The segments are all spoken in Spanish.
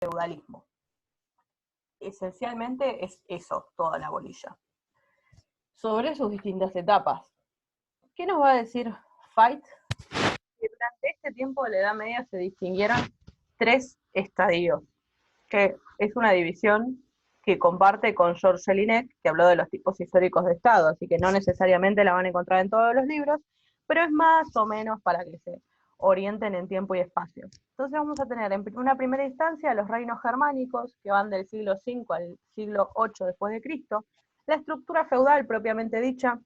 feudalismo. Esencialmente es eso, toda la bolilla. Sobre sus distintas etapas. ¿Qué nos va a decir Fait? Que durante este tiempo de la Edad Media se distinguieron 3 estadios, que es una división que comparte con Georges Jelinek, que habló de los tipos históricos de Estado, así que no necesariamente la van a encontrar en todos los libros, pero es más o menos para que se orienten en tiempo y espacio. Entonces vamos a tener en una primera instancia los reinos germánicos, que van del siglo V al siglo VIII después de Cristo, la estructura feudal propiamente dicha,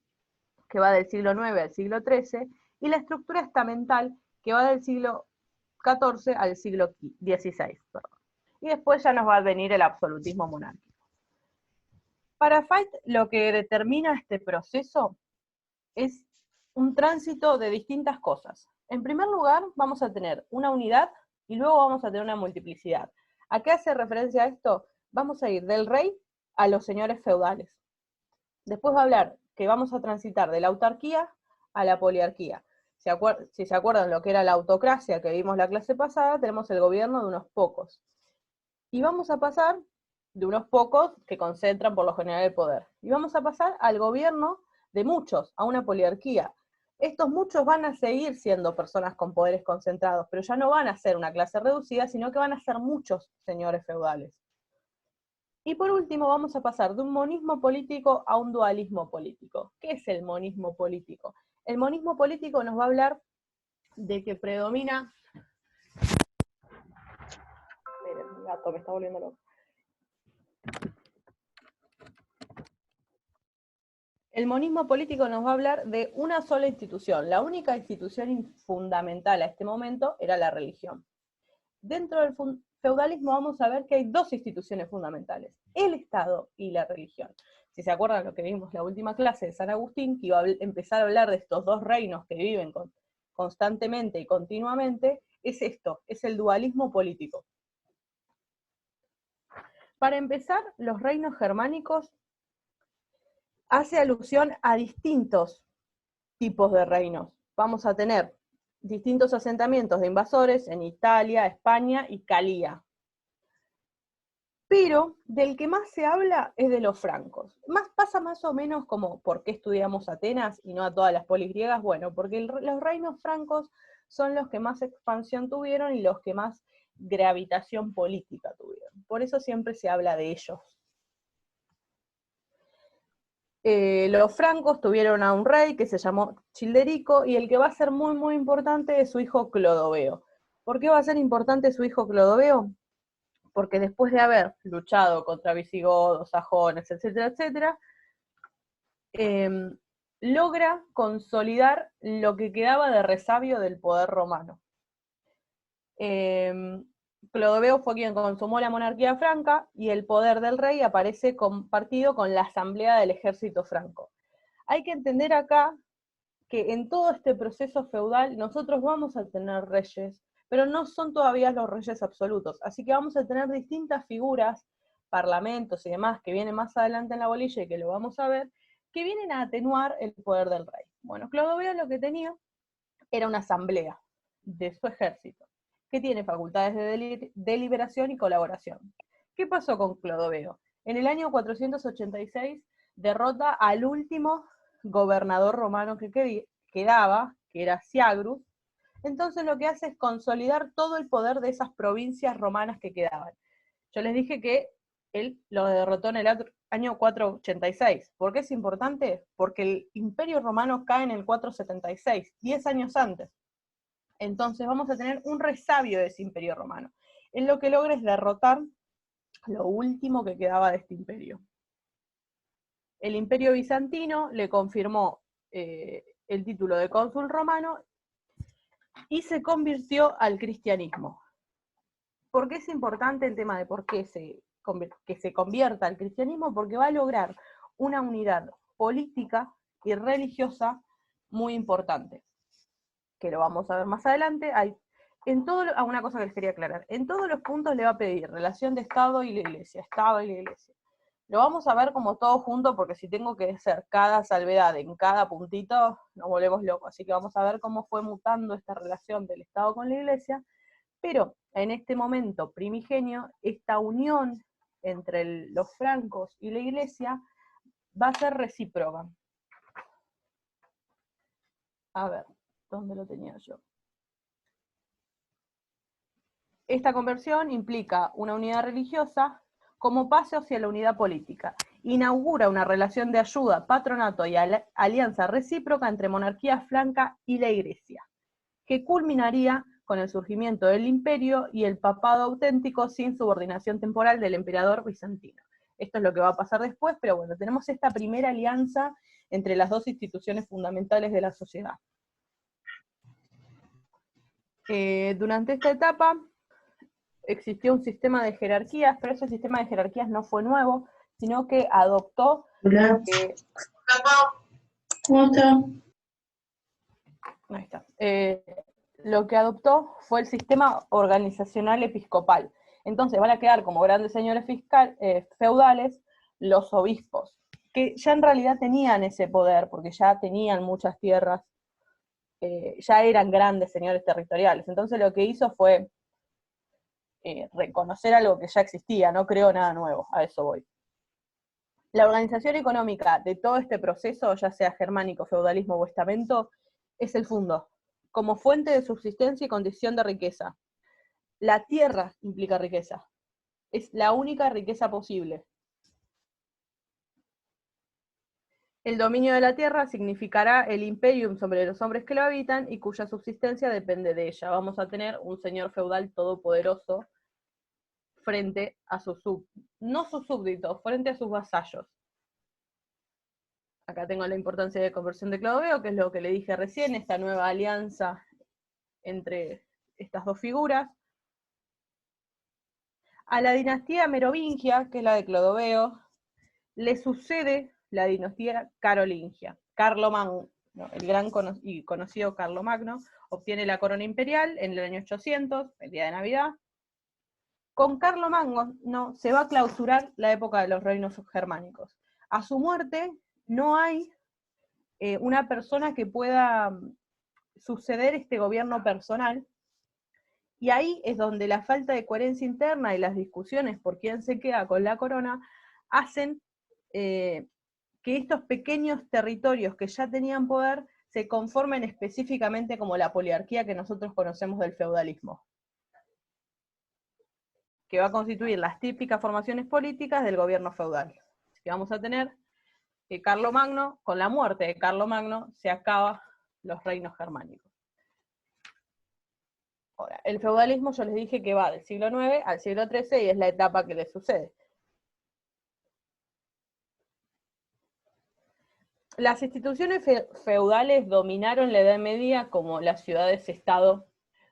que va del siglo IX al siglo XIII, y la estructura estamental, que va del siglo XIV al siglo XVI. Y después ya nos va a venir el absolutismo monárquico. Para Fait, lo que determina este proceso es un tránsito de distintas cosas. En primer lugar, vamos a tener una unidad y luego vamos a tener una multiplicidad. ¿A qué hace referencia esto? Vamos a ir del rey a los señores feudales. Después va a hablar que vamos a transitar de la autarquía a la poliarquía. Si se acuerdan lo que era la autocracia que vimos la clase pasada, tenemos el gobierno de unos pocos. Y vamos a pasar de unos pocos que concentran por lo general el poder. Y vamos a pasar al gobierno de muchos, a una poliarquía. Estos muchos van a seguir siendo personas con poderes concentrados, pero ya no van a ser una clase reducida, sino que van a ser muchos señores feudales. Y por último vamos a pasar de un monismo político a un dualismo político. ¿Qué es el monismo político? El monismo político nos va a hablar de que predomina... Miren, mi gato me está volviendo loco. El monismo político nos va a hablar de una sola institución. La única institución fundamental a este momento era la religión. Dentro del feudalismo vamos a ver que hay 2 instituciones fundamentales, el Estado y la religión. Si se acuerdan lo que vimos en la última clase de San Agustín, que iba a empezar a hablar de estos 2 reinos que viven constantemente y continuamente, es esto, es el dualismo político. Para empezar, los reinos germánicos hace alusión a distintos tipos de reinos. Vamos a tener distintos asentamientos de invasores en Italia, España y Calía. Pero del que más se habla es de los francos. Pasa más o menos como por qué estudiamos Atenas y no a todas las polis griegas. Bueno, porque los reinos francos son los que más expansión tuvieron y los que más gravitación política tuvieron. Por eso siempre se habla de ellos. Los francos tuvieron a un rey que se llamó Childerico, y el que va a ser muy, muy importante es su hijo Clodoveo. ¿Por qué va a ser importante su hijo Clodoveo? Porque después de haber luchado contra visigodos, sajones, etcétera, etcétera, logra consolidar lo que quedaba de resabio del poder romano. Clodoveo fue quien consumó la monarquía franca, y el poder del rey aparece compartido con la asamblea del ejército franco. Hay que entender acá que en todo este proceso feudal nosotros vamos a tener reyes, pero no son todavía los reyes absolutos, así que vamos a tener distintas figuras, parlamentos y demás, que vienen más adelante en la bolilla y que lo vamos a ver, que vienen a atenuar el poder del rey. Bueno, Clodoveo lo que tenía era una asamblea de su ejército, que tiene facultades de deliberación y colaboración. ¿Qué pasó con Clodoveo? En el año 486 derrota al último gobernador romano que quedaba, que era Siagrus. Entonces lo que hace es consolidar todo el poder de esas provincias romanas que quedaban. Yo les dije que él lo derrotó en el año 486. ¿Por qué es importante? Porque el Imperio Romano cae en el 476, 10 años antes. Entonces vamos a tener un resabio de ese Imperio Romano. Él lo que logra es derrotar lo último que quedaba de este imperio. El Imperio Bizantino le confirmó el título de cónsul romano y se convirtió al cristianismo. ¿Por qué es importante el tema de por qué que se convierta al cristianismo? Porque va a lograr una unidad política y religiosa muy importante, que lo vamos a ver más adelante. Una cosa que les quería aclarar, en todos los puntos le va a pedir relación de Estado y la Iglesia, Estado y la Iglesia. Lo vamos a ver como todo junto, porque si tengo que hacer cada salvedad en cada puntito, nos volvemos locos. Así que vamos a ver cómo fue mutando esta relación del Estado con la Iglesia, Pero en este momento primigenio, esta unión entre los francos y la iglesia va a ser recíproca. A ver, ¿dónde lo tenía yo? Esta conversión implica una unidad religiosa como paso hacia la unidad política. Inaugura una relación de ayuda, patronato y alianza recíproca entre monarquía franca y la iglesia, que culminaría con el surgimiento del imperio y el papado auténtico sin subordinación temporal del emperador bizantino. Esto es lo que va a pasar después, pero bueno, tenemos esta primera alianza entre las dos instituciones fundamentales de la sociedad. Durante esta etapa existió un sistema de jerarquías, pero ese sistema de jerarquías no fue nuevo, sino que adoptó... Hola. ¿Cómo está? Ahí está. Lo que adoptó fue el sistema organizacional episcopal. Entonces van a quedar como grandes señores feudales los obispos, que ya en realidad tenían ese poder, porque ya tenían muchas tierras, ya eran grandes señores territoriales. Entonces lo que hizo fue reconocer algo que ya existía, no creó nada nuevo, a eso voy. La organización económica de todo este proceso, ya sea germánico, feudalismo o estamento, es el fundo, como fuente de subsistencia y condición de riqueza. La tierra implica riqueza, es la única riqueza posible. El dominio de la tierra significará el imperium sobre los hombres que lo habitan y cuya subsistencia depende de ella. Vamos a tener un señor feudal todopoderoso frente a sus súbditos, frente a sus vasallos. Acá tengo la importancia de conversión de Clodoveo, que es lo que le dije recién, esta nueva alianza entre estas dos figuras. A la dinastía merovingia, que es la de Clodoveo, le sucede la dinastía carolingia. Carlomagno, el gran y conocido Carlomagno, obtiene la corona imperial en el año 800, el día de Navidad. Con Carlomagno se va a clausurar la época de los reinos germánicos. A su muerte no hay una persona que pueda suceder este gobierno personal, y ahí es donde la falta de coherencia interna y las discusiones por quién se queda con la corona hacen que estos pequeños territorios que ya tenían poder se conformen específicamente como la poliarquía que nosotros conocemos del feudalismo, que va a constituir las típicas formaciones políticas del gobierno feudal. Así que vamos a tener que Carlomagno, con la muerte de Carlomagno, se acaban los reinos germánicos. Ahora, el feudalismo yo les dije que va del siglo IX al siglo XIII y es la etapa que le sucede. Las instituciones feudales dominaron la Edad Media como las ciudades-estado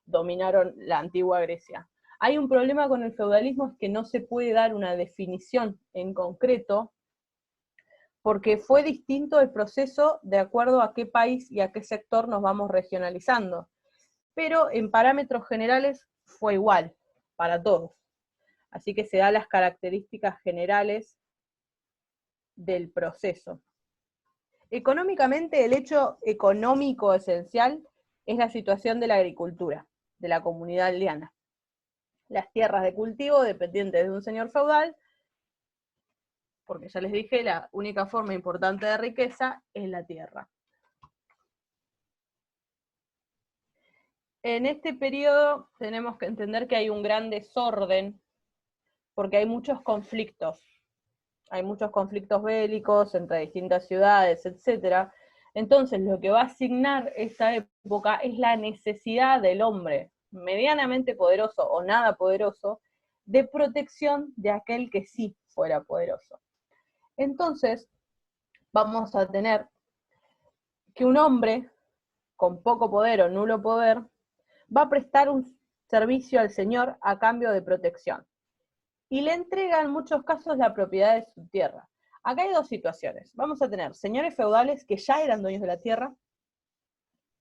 dominaron la antigua Grecia. Hay un problema con el feudalismo, es que no se puede dar una definición en concreto, porque fue distinto el proceso de acuerdo a qué país y a qué sector nos vamos regionalizando. Pero en parámetros generales fue igual para todos. Así que se dan las características generales del proceso. Económicamente, el hecho económico esencial es la situación de la agricultura, de la comunidad aldeana. Las tierras de cultivo dependientes de un señor feudal, porque ya les dije, la única forma importante de riqueza es la tierra. En este periodo tenemos que entender que hay un gran desorden, porque hay muchos conflictos. Hay muchos conflictos bélicos entre distintas ciudades, etc. Entonces, lo que va a asignar esta época es la necesidad del hombre, medianamente poderoso o nada poderoso, de protección de aquel que sí fuera poderoso. Entonces, vamos a tener que un hombre con poco poder o nulo poder va a prestar un servicio al señor a cambio de protección. Y le entrega en muchos casos la propiedad de su tierra. Acá hay dos situaciones. Vamos a tener señores feudales que ya eran dueños de la tierra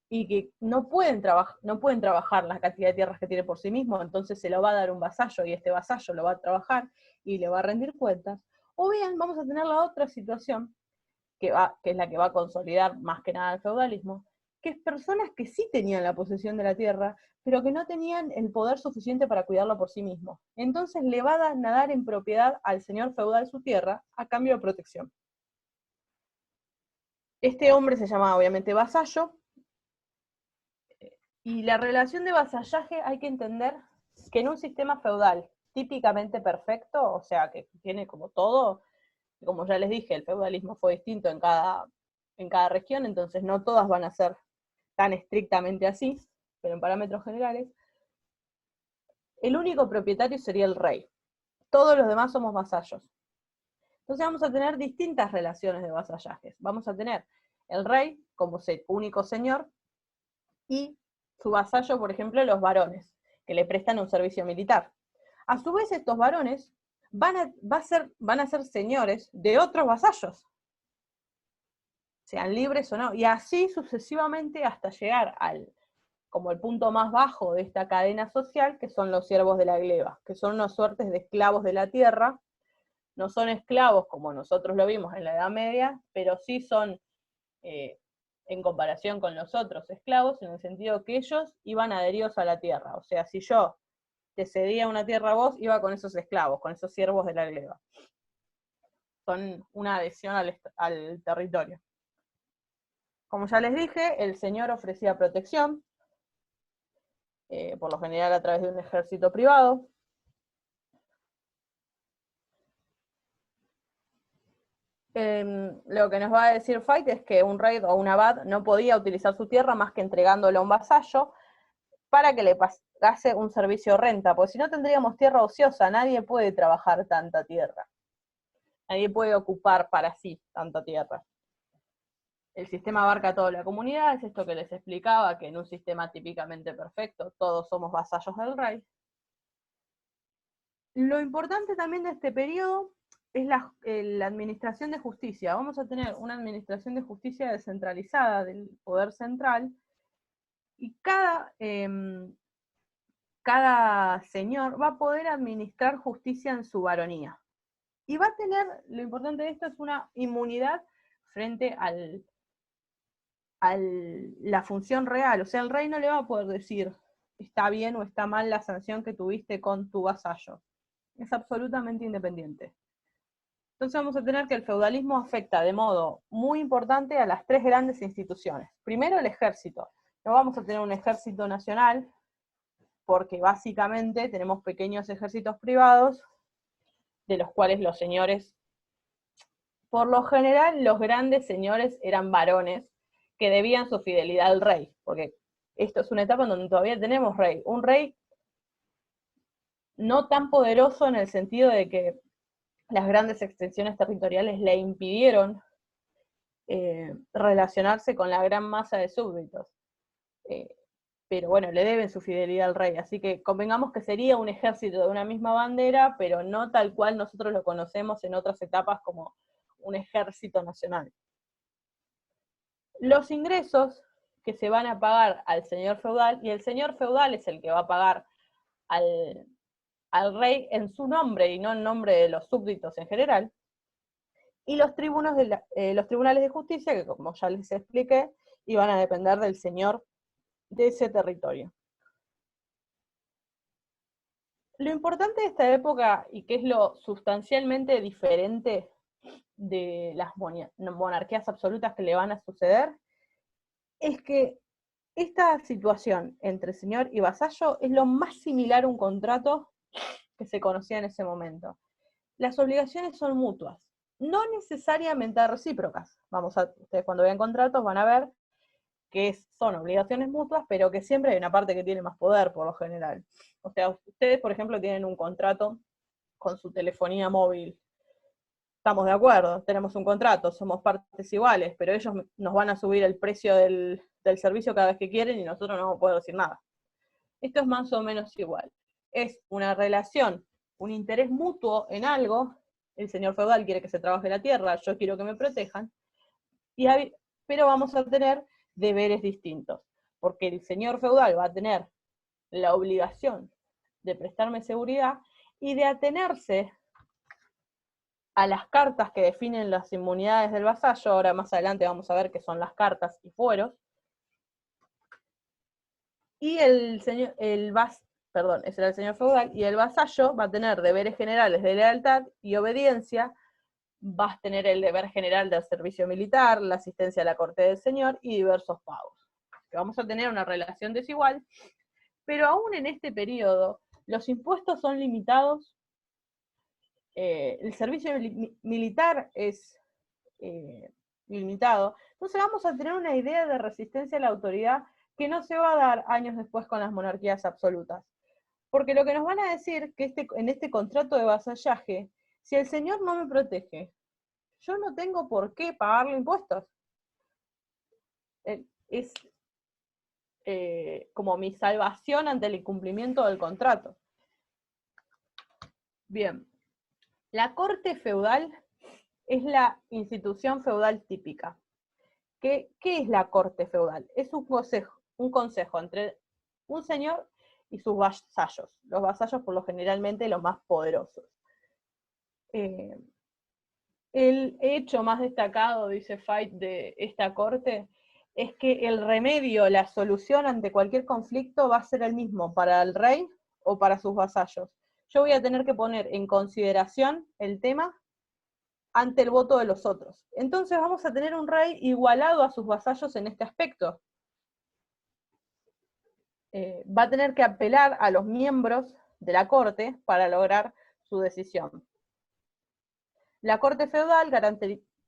y que no pueden trabajar la cantidad de tierras que tiene por sí mismo, entonces se lo va a dar un vasallo y este vasallo lo va a trabajar y le va a rendir cuentas. O bien vamos a tener la otra situación, que es la que va a consolidar más que nada el feudalismo, que personas que sí tenían la posesión de la tierra, pero que no tenían el poder suficiente para cuidarla por sí mismos. Entonces le va a dar en propiedad al señor feudal su tierra a cambio de protección. Este hombre se llama obviamente vasallo, y la relación de vasallaje hay que entender que en un sistema feudal típicamente perfecto, o sea, que tiene como todo, como ya les dije, el feudalismo fue distinto en cada región, entonces no todas van a ser tan estrictamente así, pero en parámetros generales, el único propietario sería el rey. Todos los demás somos vasallos. Entonces vamos a tener distintas relaciones de vasallajes. Vamos a tener el rey como único señor y su vasallo, por ejemplo, los varones, que le prestan un servicio militar. A su vez, estos varones van a ser señores de otros vasallos, sean libres o no, y así sucesivamente hasta llegar como el punto más bajo de esta cadena social, que son los siervos de la gleba, que son unas suertes de esclavos de la tierra. No son esclavos como nosotros lo vimos en la Edad Media, pero sí son, en comparación con los otros esclavos, en el sentido que ellos iban adheridos a la tierra. O sea, si yo te cedía una tierra a vos, iba con esos esclavos, con esos siervos de la gleba. Son una adhesión al territorio. Como ya les dije, el señor ofrecía protección, por lo general a través de un ejército privado. Lo que nos va a decir Fait es que un rey o un abad no podía utilizar su tierra más que entregándole a un vasallo para que le pagase un servicio de renta, porque si no tendríamos tierra ociosa, nadie puede trabajar tanta tierra, nadie puede ocupar para sí tanta tierra. El sistema abarca a toda la comunidad, es esto que les explicaba, que en un sistema típicamente perfecto todos somos vasallos del rey. Lo importante también de este periodo es la administración de justicia. Vamos a tener una administración de justicia descentralizada del poder central, y cada señor va a poder administrar justicia en su baronía. Y va a tener, lo importante de esto es una inmunidad frente a la función real. O sea, el rey no le va a poder decir está bien o está mal la sanción que tuviste con tu vasallo. Es absolutamente independiente. Entonces vamos a tener que el feudalismo afecta de modo muy importante a las tres grandes instituciones. Primero, el ejército. No vamos a tener un ejército nacional, porque básicamente tenemos pequeños ejércitos privados, de los cuales los señores, por lo general, los grandes señores eran varones que debían su fidelidad al rey, porque esto es una etapa en donde todavía tenemos rey. Un rey no tan poderoso en el sentido de que las grandes extensiones territoriales le impidieron relacionarse con la gran masa de súbditos. Pero bueno, le deben su fidelidad al rey, así que convengamos que sería un ejército de una misma bandera, pero no tal cual nosotros lo conocemos en otras etapas como un ejército nacional. Los ingresos que se van a pagar al señor feudal, y el señor feudal es el que va a pagar al rey en su nombre y no en nombre de los súbditos en general, y los tribunales de justicia, que como ya les expliqué, iban a depender del señor de ese territorio. Lo importante de esta época, y que es lo sustancialmente diferente de las monarquías absolutas que le van a suceder, es que esta situación entre señor y vasallo es lo más similar a un contrato que se conocía en ese momento. Las obligaciones son mutuas, no necesariamente recíprocas. Ustedes cuando vean contratos van a ver que son obligaciones mutuas, pero que siempre hay una parte que tiene más poder, por lo general. O sea, ustedes, por ejemplo, tienen un contrato con su telefonía móvil. Estamos de acuerdo, tenemos un contrato, somos partes iguales, pero ellos nos van a subir el precio del servicio cada vez que quieren y nosotros no podemos decir nada. Esto es más o menos igual. Es una relación, un interés mutuo en algo. El señor feudal quiere que se trabaje la tierra, yo quiero que me protejan, pero vamos a tener deberes distintos, porque el señor feudal va a tener la obligación de prestarme seguridad y de atenerse a las cartas que definen las inmunidades del vasallo. Ahora más adelante vamos a ver qué son las cartas y fueros. y ese era el señor feudal, y el vasallo va a tener deberes generales de lealtad y obediencia, vas a tener el deber general del servicio militar, la asistencia a la corte del señor y diversos pagos. Vamos a tener una relación desigual, pero aún en este periodo los impuestos son limitados, el servicio militar es limitado, entonces vamos a tener una idea de resistencia a la autoridad que no se va a dar años después con las monarquías absolutas. Porque lo que nos van a decir que en este contrato de vasallaje, si el señor no me protege, yo no tengo por qué pagarle impuestos. Es como mi salvación ante el incumplimiento del contrato. Bien, la corte feudal es la institución feudal típica. ¿Qué es la corte feudal? Es un consejo entre un señor y sus vasallos. Los vasallos, por lo generalmente, los más poderosos. El hecho más destacado, dice Fait, de esta corte es que el remedio, la solución ante cualquier conflicto va a ser el mismo para el rey o para sus vasallos. Yo voy a tener que poner en consideración el tema ante el voto de los otros. Entonces vamos a tener un rey igualado a sus vasallos en este aspecto. Va a tener que apelar a los miembros de la corte para lograr su decisión. La corte feudal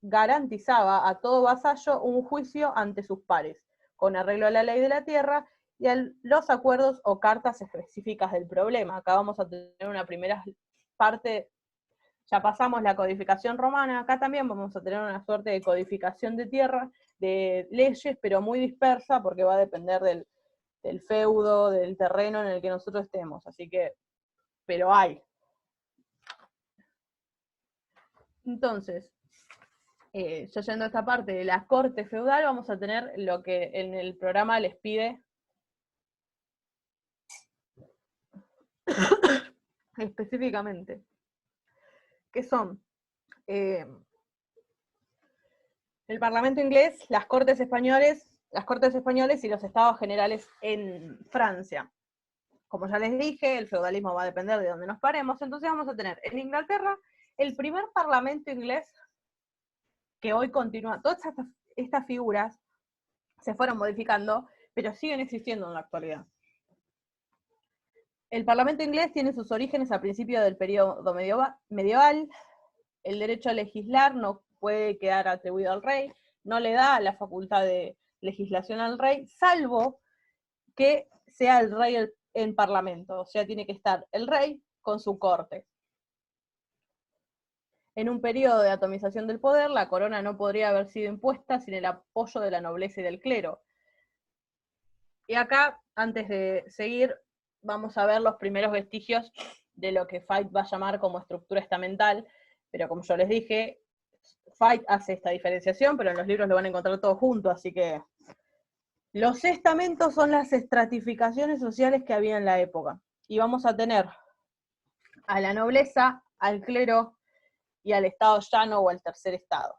garantizaba a todo vasallo un juicio ante sus pares, con arreglo a la ley de la tierra y a los acuerdos o cartas específicas del problema. Acá vamos a tener una primera parte, ya pasamos la codificación romana, acá también vamos a tener una suerte de codificación de tierra, de leyes, pero muy dispersa, porque va a depender del feudo, del terreno en el que nosotros estemos, así que, pero hay. Entonces, ya yendo a esta parte de la corte feudal, vamos a tener lo que en el programa les pide específicamente, que son el Parlamento inglés, las Cortes españoles y los Estados Generales en Francia. Como ya les dije, el feudalismo va a depender de dónde nos paremos, entonces vamos a tener en Inglaterra el primer Parlamento inglés que hoy continúa. Todas estas figuras se fueron modificando, pero siguen existiendo en la actualidad. El Parlamento inglés tiene sus orígenes a principios del periodo medieval. El derecho a legislar no puede quedar atribuido al rey, no le da la facultad de legislación al rey, salvo que sea el rey en parlamento, o sea, tiene que estar el rey con su corte. En un periodo de atomización del poder, la corona no podría haber sido impuesta sin el apoyo de la nobleza y del clero. Y acá, antes de seguir, vamos a ver los primeros vestigios de lo que Fait va a llamar como estructura estamental, pero como yo les dije, Fait hace esta diferenciación, pero en los libros lo van a encontrar todo junto, así que los estamentos son las estratificaciones sociales que había en la época. Y vamos a tener a la nobleza, al clero y al estado llano o al tercer estado.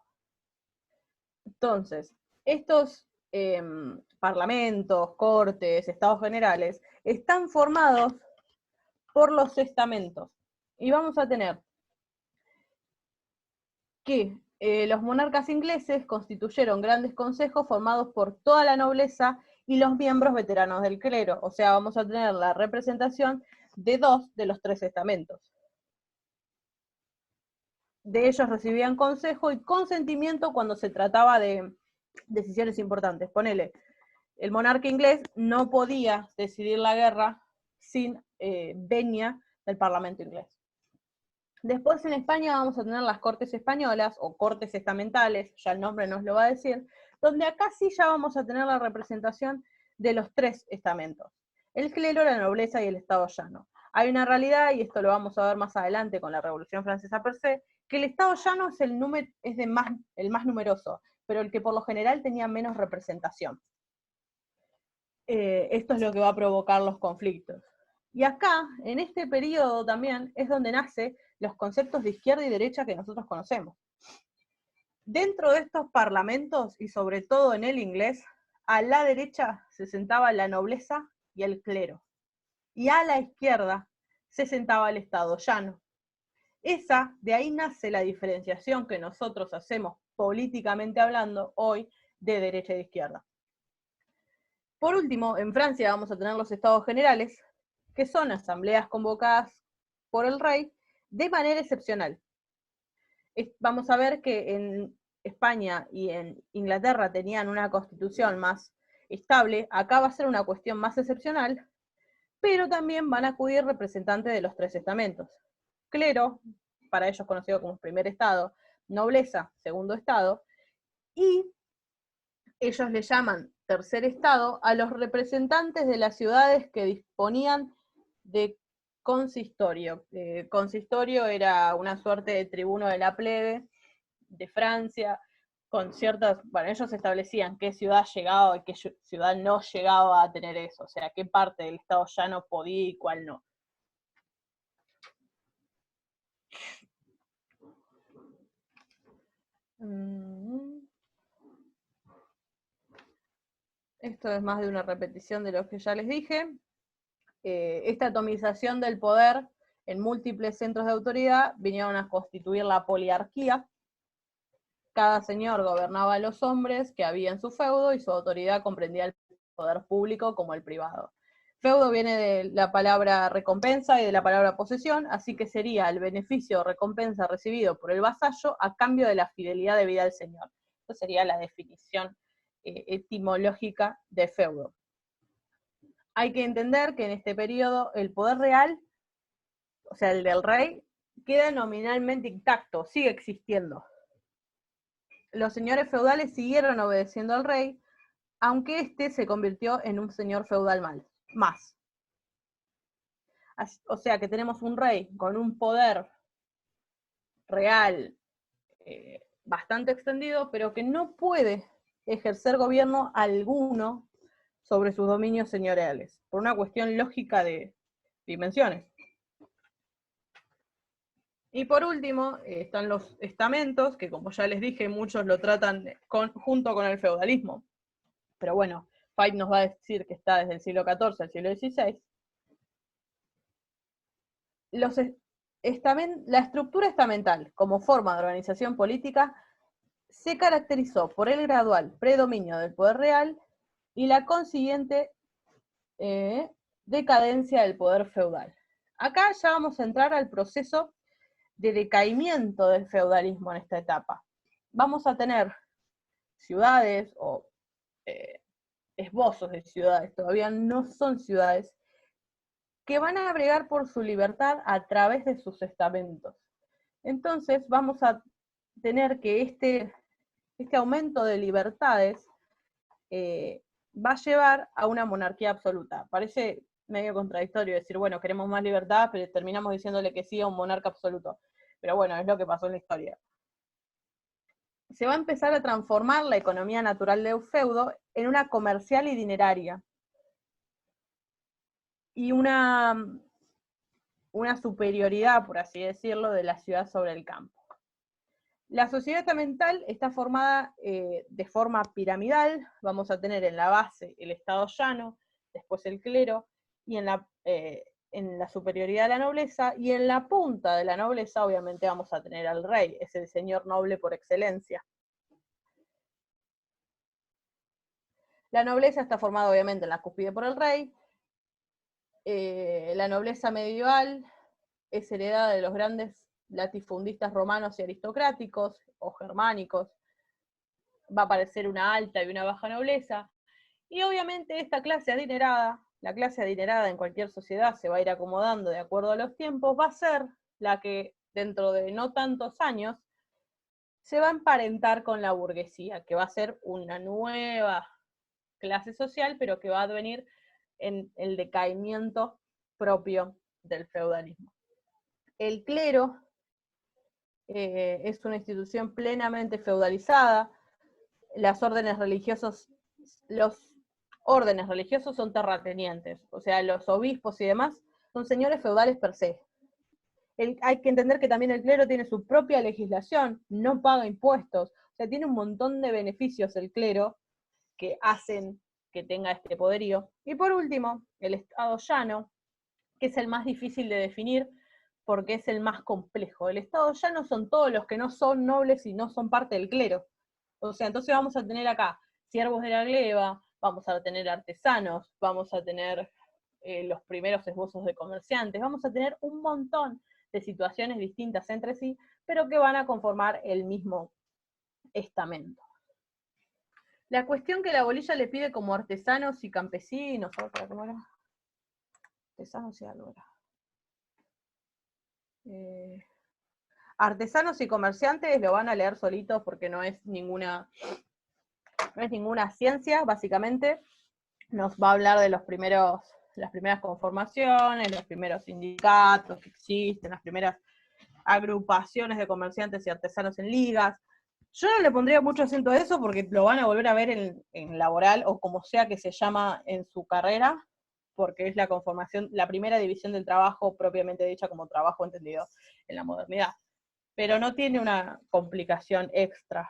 Entonces, estos parlamentos, cortes, estados generales, están formados por los estamentos. Y vamos a tener que los monarcas ingleses constituyeron grandes consejos formados por toda la nobleza y los miembros veteranos del clero. O sea, vamos a tener la representación de 2 de los 3 estamentos. De ellos recibían consejo y consentimiento cuando se trataba de decisiones importantes. Ponele, el monarca inglés no podía decidir la guerra sin venia del Parlamento inglés. Después en España vamos a tener las Cortes Españolas, o Cortes Estamentales, ya el nombre nos lo va a decir, donde acá sí ya vamos a tener la representación de los 3 estamentos, el clero, la nobleza y el estado llano. Hay una realidad, y esto lo vamos a ver más adelante con la Revolución Francesa per se, que el estado llano es el más numeroso, pero el que por lo general tenía menos representación. Esto es lo que va a provocar los conflictos. Y acá, en este periodo también, es donde nace los conceptos de izquierda y derecha que nosotros conocemos. Dentro de estos parlamentos, y sobre todo en el inglés, a la derecha se sentaba la nobleza y el clero. Y a la izquierda se sentaba el Estado llano. De ahí nace la diferenciación que nosotros hacemos políticamente hablando hoy de derecha y de izquierda. Por último, en Francia vamos a tener los estados generales, que son asambleas convocadas por el rey de manera excepcional. Vamos a ver que en España y en Inglaterra tenían una constitución más estable, acá va a ser una cuestión más excepcional, pero también van a acudir representantes de los tres estamentos. Clero, para ellos conocido como primer estado, nobleza, segundo estado, y ellos le llaman tercer estado a los representantes de las ciudades que disponían de consistorio. Consistorio era una suerte de tribuno de la plebe de Francia, con ciertas, bueno, ellos establecían qué ciudad llegaba y qué ciudad no llegaba a tener eso, o sea, qué parte del estado llano podía y cuál no. Esto es más de una repetición de lo que ya les dije. Esta atomización del poder en múltiples centros de autoridad vinieron a constituir la poliarquía. Cada señor gobernaba a los hombres que había en su feudo y su autoridad comprendía el poder público como el privado. Feudo viene de la palabra recompensa y de la palabra posesión, así que sería el beneficio o recompensa recibido por el vasallo a cambio de la fidelidad debida al señor. Esa sería la definición etimológica de feudo. Hay que entender que en este periodo el poder real, o sea, el del rey, queda nominalmente intacto, sigue existiendo. Los señores feudales siguieron obedeciendo al rey, aunque éste se convirtió en un señor feudal más. O sea que tenemos un rey con un poder real bastante extendido, pero que no puede ejercer gobierno alguno sobre sus dominios señoriales, por una cuestión lógica de dimensiones. Y por último, están los estamentos, que como ya les dije, muchos lo tratan junto con el feudalismo. Pero bueno, Fait nos va a decir que está desde el siglo XIV al siglo XVI. La estructura estamental, como forma de organización política, se caracterizó por el gradual predominio del poder real y la consiguiente decadencia del poder feudal. Acá ya vamos a entrar al proceso de decaimiento del feudalismo en esta etapa. Vamos a tener ciudades o esbozos de ciudades, todavía no son ciudades, que van a bregar por su libertad a través de sus estamentos. Entonces vamos a tener que este aumento de libertades va a llevar a una monarquía absoluta. Parece medio contradictorio decir, bueno, queremos más libertad, pero terminamos diciéndole que sí a un monarca absoluto. Pero bueno, es lo que pasó en la historia. Se va a empezar a transformar la economía natural de un feudo en una comercial y dineraria. Y una superioridad, por así decirlo, de la ciudad sobre el campo. La sociedad estamental está formada de forma piramidal. Vamos a tener en la base el estado llano, después el clero, y en la superioridad de la nobleza, y en la punta de la nobleza obviamente vamos a tener al rey, es el señor noble por excelencia. La nobleza está formada obviamente en la cúspide por el rey. La nobleza medieval es heredada de los grandes latifundistas romanos y aristocráticos, o germánicos. Va a aparecer una alta y una baja nobleza. Y obviamente esta clase adinerada, la clase adinerada en cualquier sociedad se va a ir acomodando de acuerdo a los tiempos, va a ser la que dentro de no tantos años se va a emparentar con la burguesía, que va a ser una nueva clase social, pero que va a venir en el decaimiento propio del feudalismo. El clero es una institución plenamente feudalizada. Los órdenes religiosos son terratenientes, o sea, los obispos y demás son señores feudales per se. Hay que entender que también el clero tiene su propia legislación, no paga impuestos, o sea, tiene un montón de beneficios el clero que hacen que tenga este poderío. Y por último, el estado llano, que es el más difícil de definir porque es el más complejo. El estado llano son todos los que no son nobles y no son parte del clero. O sea, entonces vamos a tener acá siervos de la gleba, vamos a tener artesanos, vamos a tener los primeros esbozos de comerciantes, vamos a tener un montón de situaciones distintas entre sí, pero que van a conformar el mismo estamento. La cuestión que la bolilla le pide como artesanos y campesinos, ¿cómo era? Artesanos y algo era. Artesanos y comerciantes lo van a leer solitos porque no es ninguna ciencia, básicamente. Nos va a hablar de las primeras conformaciones, los primeros sindicatos que existen, las primeras agrupaciones de comerciantes y artesanos en ligas. Yo no le pondría mucho acento a eso porque lo van a volver a ver en laboral o como sea que se llama en su carrera, porque es la conformación, la primera división del trabajo propiamente dicha como trabajo entendido en la modernidad. Pero no tiene una complicación extra.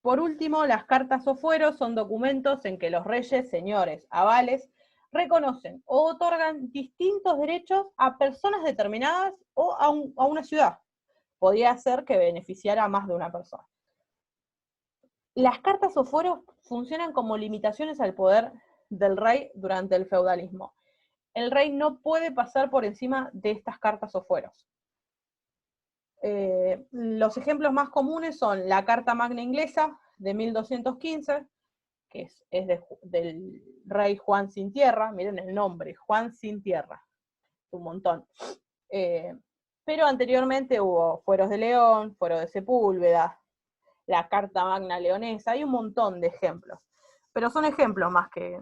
Por último, las cartas o fueros son documentos en que los reyes, señores, avales, reconocen o otorgan distintos derechos a personas determinadas o a una ciudad. Podría ser que beneficiara a más de una persona. Las cartas o fueros funcionan como limitaciones al poder del rey durante el feudalismo. El rey no puede pasar por encima de estas cartas o fueros. Los ejemplos más comunes son la Carta Magna Inglesa de 1215, que es del rey Juan Sin Tierra, miren el nombre, Juan Sin Tierra, un montón. Pero anteriormente hubo Fueros de León, Fuero de Sepúlveda, la Carta Magna Leonesa, hay un montón de ejemplos. Pero son ejemplos más que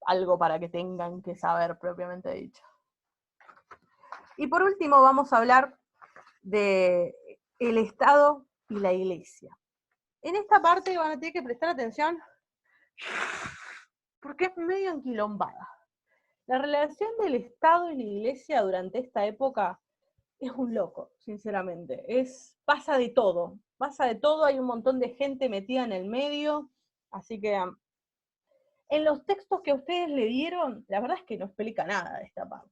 algo para que tengan que saber propiamente dicho. Y por último vamos a hablar de el Estado y la Iglesia. En esta parte van a tener que prestar atención porque es medio enquilombada. La relación del Estado y la Iglesia durante esta época es un loco, sinceramente. Pasa de todo, hay un montón de gente metida en el medio, así que en los textos que ustedes le dieron, la verdad es que no explica nada de esta parte.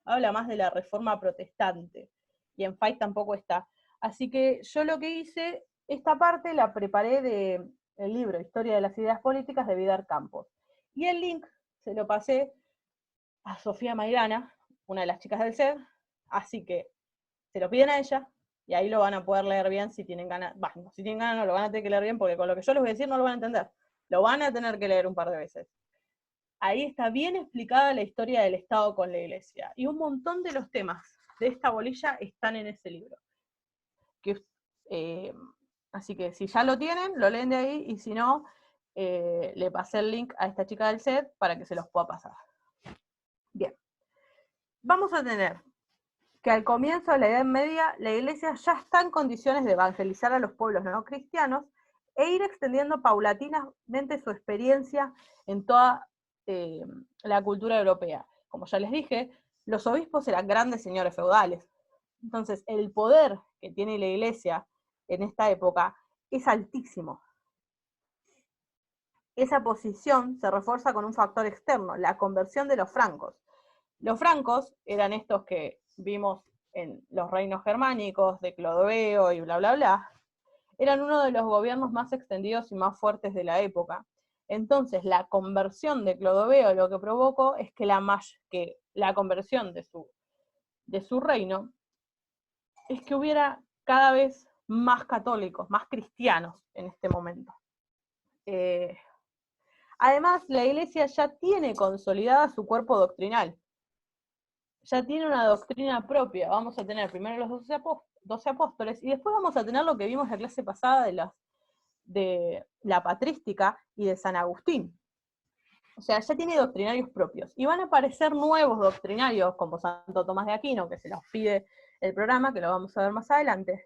Habla más de la reforma protestante, y en Fight tampoco está. Así que yo lo que hice, esta parte la preparé del libro Historia de las Ideas Políticas de Vidar Campos. Y el link se lo pasé a Sofía Maidana, una de las chicas del CED, así que se lo piden a ella, y ahí lo van a poder leer bien si tienen ganas. Bueno, si tienen ganas no lo van a tener que leer bien, porque con lo que yo les voy a decir no lo van a entender. Lo van a tener que leer un par de veces. Ahí está bien explicada la historia del Estado con la Iglesia. Y un montón de los temas de esta bolilla están en ese libro. Así que si ya lo tienen, lo leen de ahí, y si no, le pasé el link a esta chica del set para que se los pueda pasar. Bien. Vamos a tener que al comienzo de la Edad Media, la Iglesia ya está en condiciones de evangelizar a los pueblos no cristianos e ir extendiendo paulatinamente su experiencia en toda la cultura europea. Como ya les dije, los obispos eran grandes señores feudales. Entonces, el poder que tiene la Iglesia en esta época es altísimo. Esa posición se refuerza con un factor externo, la conversión de los francos. Los francos eran estos que vimos en los reinos germánicos, de Clodoveo y bla, bla, bla. Eran uno de los gobiernos más extendidos y más fuertes de la época. Entonces, la conversión de Clodoveo lo que provocó es que la conversión de su reino es que hubiera cada vez más católicos, más cristianos en este momento. Además, la Iglesia ya tiene consolidada su cuerpo doctrinal. Ya tiene una doctrina propia. Vamos a tener primero los 12 apóstoles, y después vamos a tener lo que vimos en la clase pasada de la patrística y de San Agustín. O sea, ya tiene doctrinarios propios. Y van a aparecer nuevos doctrinarios, como Santo Tomás de Aquino, que se los pide el programa, que lo vamos a ver más adelante.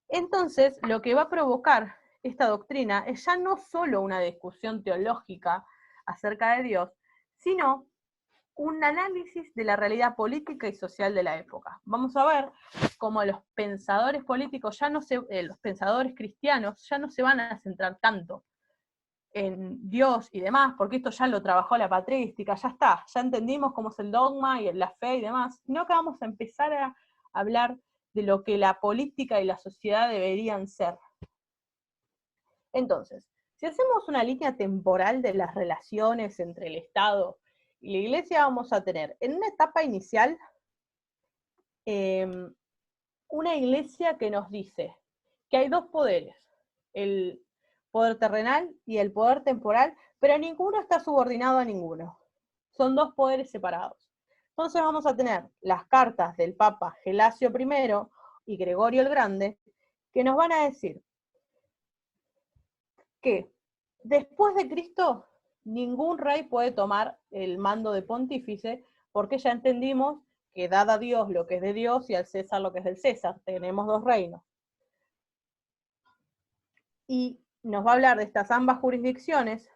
Entonces, lo que va a provocar esta doctrina es ya no solo una discusión teológica acerca de Dios, sino un análisis de la realidad política y social de la época. Vamos a ver cómo los pensadores políticos, los pensadores cristianos, ya no se van a centrar tanto en Dios y demás, porque esto ya lo trabajó la patrística, ya está, ya entendimos cómo es el dogma y la fe y demás, sino que vamos a empezar a hablar de lo que la política y la sociedad deberían ser. Entonces, si hacemos una línea temporal de las relaciones entre el Estado y la Iglesia, vamos a tener en una etapa inicial una Iglesia que nos dice que hay dos poderes, el poder terrenal y el poder temporal, pero ninguno está subordinado a ninguno. Son dos poderes separados. Entonces vamos a tener las cartas del Papa Gelasio I y Gregorio el Grande, que nos van a decir que después de Cristo ningún rey puede tomar el mando de pontífice, porque ya entendimos que dad a Dios lo que es de Dios y al César lo que es del César. Tenemos dos reinos. Y nos va a hablar de estas ambas jurisdicciones,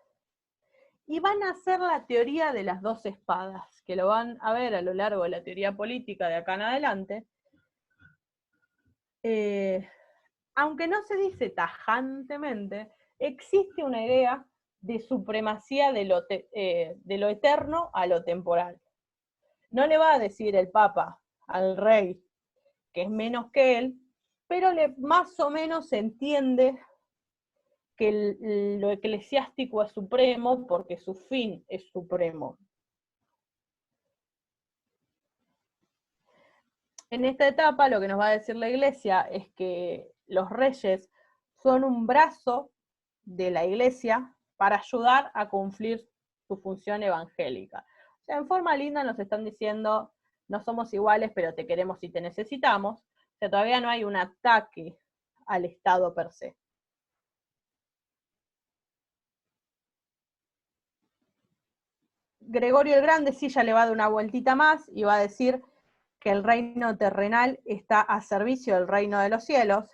y van a hacer la teoría de las dos espadas, que lo van a ver a lo largo de la teoría política de acá en adelante. Aunque no se dice tajantemente, existe una idea de supremacía de lo eterno a lo temporal. No le va a decir el Papa al rey que es menos que él, pero más o menos se entiende que lo eclesiástico es supremo porque su fin es supremo. En esta etapa lo que nos va a decir la Iglesia es que los reyes son un brazo de la Iglesia para ayudar a cumplir su función evangélica. O sea, en forma linda nos están diciendo, no somos iguales, pero te queremos y te necesitamos. O sea, todavía no hay un ataque al Estado per se. Gregorio el Grande sí ya le va a dar una vueltita más y va a decir que el reino terrenal está a servicio del reino de los cielos.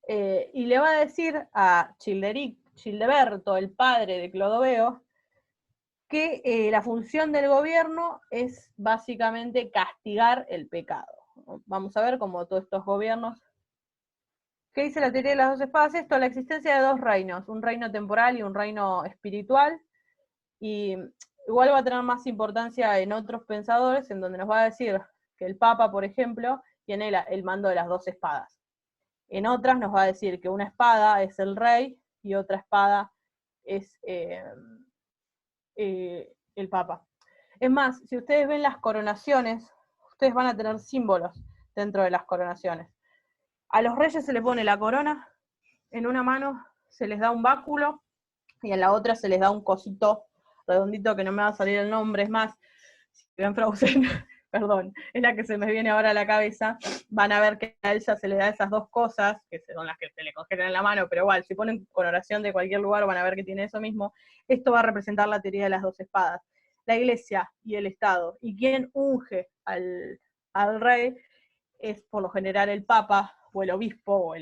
Y le va a decir a Childeberto, el padre de Clodoveo, que la función del gobierno es básicamente castigar el pecado. Vamos a ver cómo todos estos gobiernos. ¿Qué dice la teoría de las dos espadas? Esto, la existencia de dos reinos, un reino temporal y un reino espiritual, y igual va a tener más importancia en otros pensadores, en donde nos va a decir que el Papa, por ejemplo, tiene el mando de las dos espadas. En otras nos va a decir que una espada es el rey y otra espada es el Papa. Es más, si ustedes ven las coronaciones, ustedes van a tener símbolos dentro de las coronaciones. A los reyes se les pone la corona, en una mano se les da un báculo y en la otra se les da un cosito redondito que no me va a salir el nombre. Es más, si ven Frozen, perdón, es la que se me viene ahora a la cabeza, van a ver que a ella se le da esas dos cosas, que son las que se le congelan en la mano, pero igual, si ponen coloración de cualquier lugar van a ver que tiene eso mismo. Esto va a representar la teoría de las dos espadas. La Iglesia y el Estado, y quien unge al rey es por lo general el Papa, o el obispo, o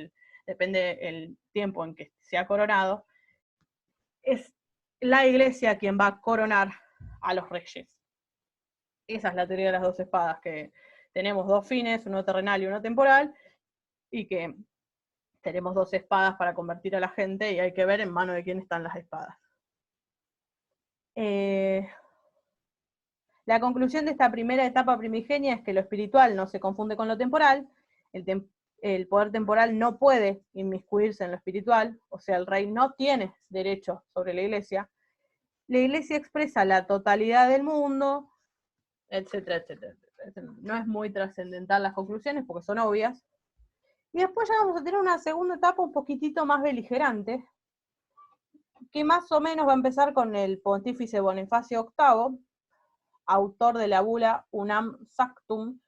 depende del tiempo en que sea coronado, es la Iglesia quien va a coronar a los reyes. Esa es la teoría de las dos espadas, que tenemos dos fines, uno terrenal y uno temporal, y que tenemos dos espadas para convertir a la gente, y hay que ver en mano de quién están las espadas. La conclusión de esta primera etapa primigenia es que lo espiritual no se confunde con lo temporal, el poder temporal no puede inmiscuirse en lo espiritual, o sea, el rey no tiene derecho sobre la Iglesia expresa la totalidad del mundo, etcétera, etcétera. No es muy trascendental las conclusiones porque son obvias. Y después ya vamos a tener una segunda etapa un poquitito más beligerante, que más o menos va a empezar con el pontífice Bonifacio VIII, autor de la bula Unam Sanctum.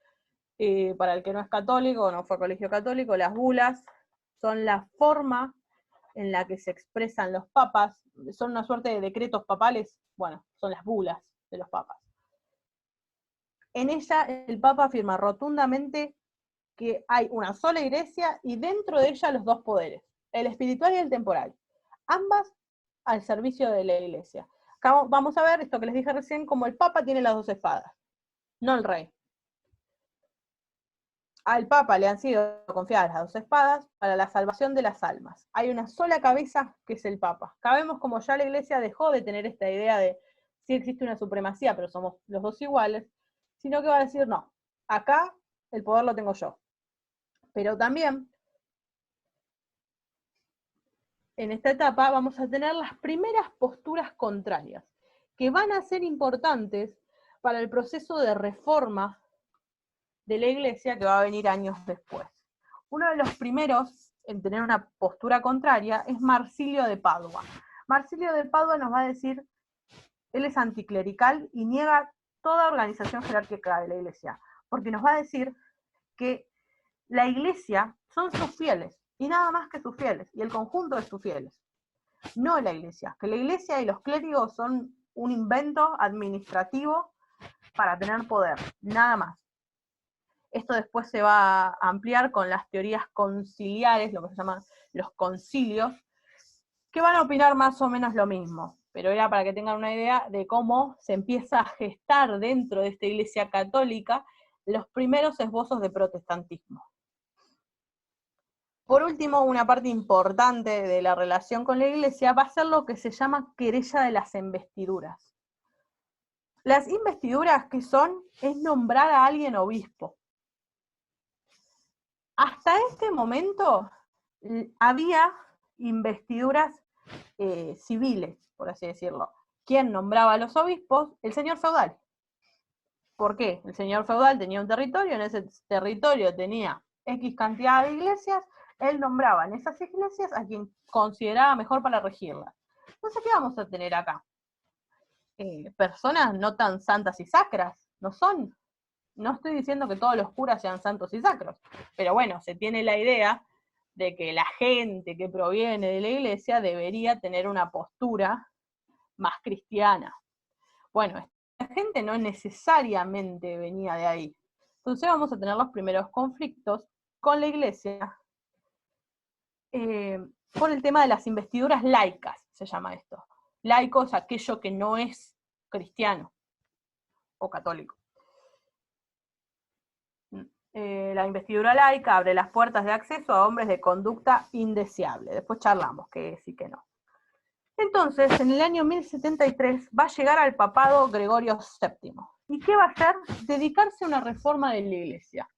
Para el que no es católico, no fue a colegio católico, las bulas son la forma en la que se expresan los papas, son una suerte de decretos papales, bueno, son las bulas de los papas. En ella el Papa afirma rotundamente que hay una sola iglesia y dentro de ella los dos poderes, el espiritual y el temporal, ambas al servicio de la Iglesia. vamos a ver esto que les dije recién, como el Papa tiene las dos espadas, no el rey. Al Papa le han sido confiadas las dos espadas para la salvación de las almas. Hay una sola cabeza que es el Papa. Acá vemos como ya la Iglesia dejó de tener esta idea de sí existe una supremacía, pero somos los dos iguales, sino que va a decir, no, acá el poder lo tengo yo. Pero también, en esta etapa vamos a tener las primeras posturas contrarias, que van a ser importantes para el proceso de reforma de la Iglesia que va a venir años después. Uno de los primeros en tener una postura contraria es Marsilio de Padua. Marsilio de Padua nos va a decir, él es anticlerical y niega toda organización jerárquica de la Iglesia, porque nos va a decir que la Iglesia son sus fieles, y nada más que sus fieles, y el conjunto de sus fieles, no la Iglesia, que la Iglesia y los clérigos son un invento administrativo para tener poder, nada más. Esto después se va a ampliar con las teorías conciliares, lo que se llaman los concilios, que van a opinar más o menos lo mismo, pero era para que tengan una idea de cómo se empieza a gestar dentro de esta Iglesia católica los primeros esbozos de protestantismo. Por último, una parte importante de la relación con la Iglesia va a ser lo que se llama querella de las investiduras. Las investiduras, ¿qué son? Es nombrar a alguien obispo. Hasta este momento había investiduras civiles, por así decirlo. ¿Quién nombraba a los obispos? El señor feudal. ¿Por qué? El señor feudal tenía un territorio, en ese territorio tenía X cantidad de iglesias, él nombraba en esas iglesias a quien consideraba mejor para regirlas. Entonces, ¿qué vamos a tener acá? Personas no tan santas y sacras, no son. No estoy diciendo que todos los curas sean santos y sacros, pero bueno, se tiene la idea de que la gente que proviene de la iglesia debería tener una postura más cristiana. Bueno, esta gente no necesariamente venía de ahí. Entonces vamos a tener los primeros conflictos con la iglesia por el tema de las investiduras laicas, se llama esto. Laico es aquello que no es cristiano o católico. La investidura laica abre las puertas de acceso a hombres de conducta indeseable. Después charlamos que sí que no. Entonces, en el año 1073 va a llegar al papado Gregorio VII. ¿Y qué va a hacer? Dedicarse a una reforma de la iglesia.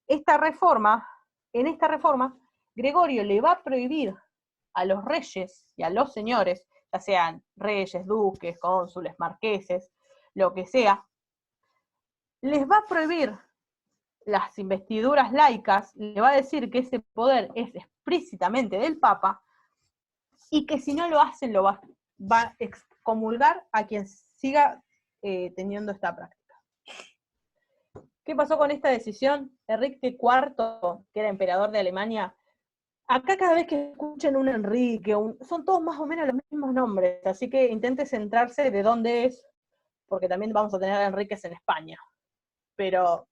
En esta reforma, Gregorio le va a prohibir a los reyes y a los señores, ya sean reyes, duques, cónsules, marqueses, lo que sea, les va a prohibir las investiduras laicas, le va a decir que ese poder es explícitamente del Papa, y que si no lo hacen lo va a excomulgar a quien siga teniendo esta práctica. ¿Qué pasó con esta decisión? Enrique IV, que era emperador de Alemania, acá cada vez que escuchen un Enrique, son todos más o menos los mismos nombres, así que intente centrarse de dónde es, porque también vamos a tener Enriques en España. Pero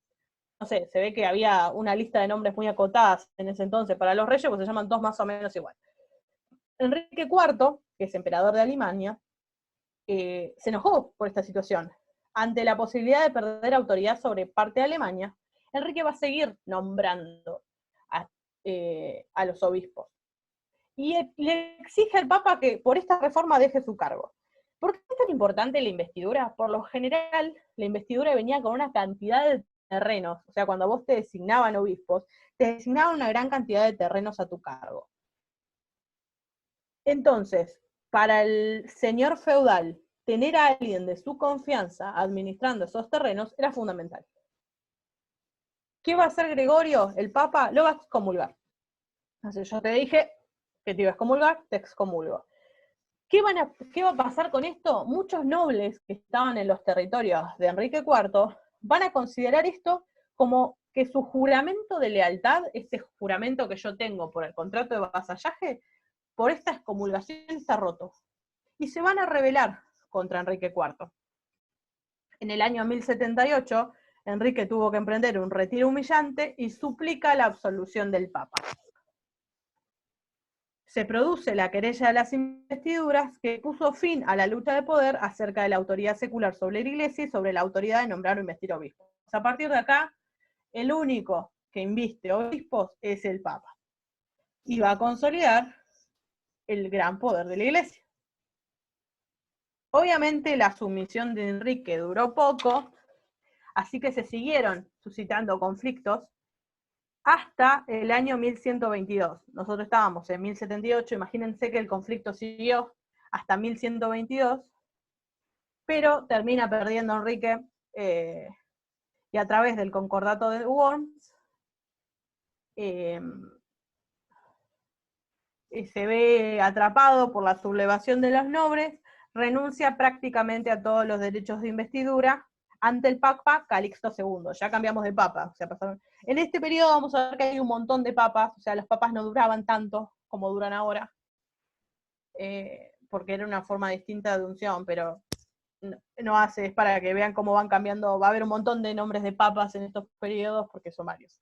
no sé, se ve que había una lista de nombres muy acotadas en ese entonces para los reyes, pues se llaman todos más o menos igual. Enrique IV, que es emperador de Alemania, se enojó por esta situación. Ante la posibilidad de perder autoridad sobre parte de Alemania, Enrique va a seguir nombrando a los obispos. Y le exige al Papa que por esta reforma deje su cargo. ¿Por qué es tan importante la investidura? Por lo general, la investidura venía con una cantidad de terrenos, o sea, cuando vos te designaban obispos, te designaban una gran cantidad de terrenos a tu cargo. Entonces, para el señor feudal, tener a alguien de su confianza administrando esos terrenos era fundamental. ¿Qué va a hacer Gregorio? El Papa lo va a excomulgar. Entonces, yo te dije que te iba a excomulgar, te excomulgo. ¿Qué va a pasar con esto? Muchos nobles que estaban en los territorios de Enrique IV van a considerar esto como que su juramento de lealtad, este juramento que yo tengo por el contrato de vasallaje, por esta excomulgación está roto. Y se van a rebelar contra Enrique IV. En el año 1078, Enrique tuvo que emprender un retiro humillante y suplica la absolución del Papa. se produce la querella de las investiduras que puso fin a la lucha de poder acerca de la autoridad secular sobre la Iglesia y sobre la autoridad de nombrar o investir obispos. A partir de acá, el único que inviste obispos es el Papa. Y va a consolidar el gran poder de la Iglesia. Obviamente la sumisión de Enrique duró poco, así que se siguieron suscitando conflictos hasta el año 1122. Nosotros estábamos en 1078, imagínense que el conflicto siguió hasta 1122, pero termina perdiendo Enrique, y a través del concordato de Worms, se ve atrapado por la sublevación de los nobles, renuncia prácticamente a todos los derechos de investidura ante el Papa Calixto II. Ya cambiamos de papa. O sea, pasaron. En este periodo vamos a ver que hay un montón de papas, o sea, los papas no duraban tanto como duran ahora, porque era una forma distinta de unción, pero no hace, es para que vean cómo van cambiando. Va a haber un montón de nombres de papas en estos periodos, porque son varios.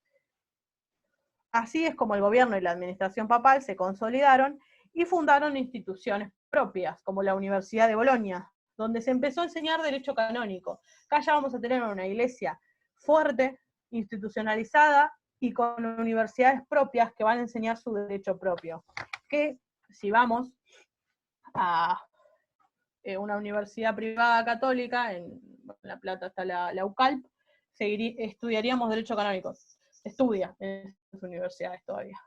Así es como el gobierno y la administración papal se consolidaron y fundaron instituciones propias, como la Universidad de Bolonia, donde se empezó a enseñar derecho canónico. Acá ya vamos a tener una iglesia fuerte, institucionalizada y con universidades propias que van a enseñar su derecho propio. Que si vamos a una universidad privada católica, en La Plata está la UCALP, estudiaríamos derecho canónico. Estudia en esas universidades todavía.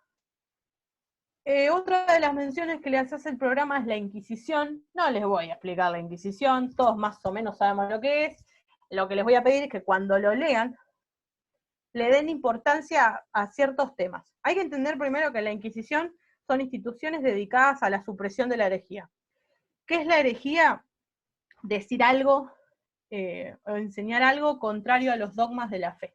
Otra de las menciones que les hace el programa es la Inquisición. No les voy a explicar la Inquisición, todos más o menos sabemos lo que es. Lo que les voy a pedir es que cuando lo lean, le den importancia a ciertos temas. Hay que entender primero que la Inquisición son instituciones dedicadas a la supresión de la herejía. ¿Qué es la herejía? Decir algo o enseñar algo contrario a los dogmas de la fe.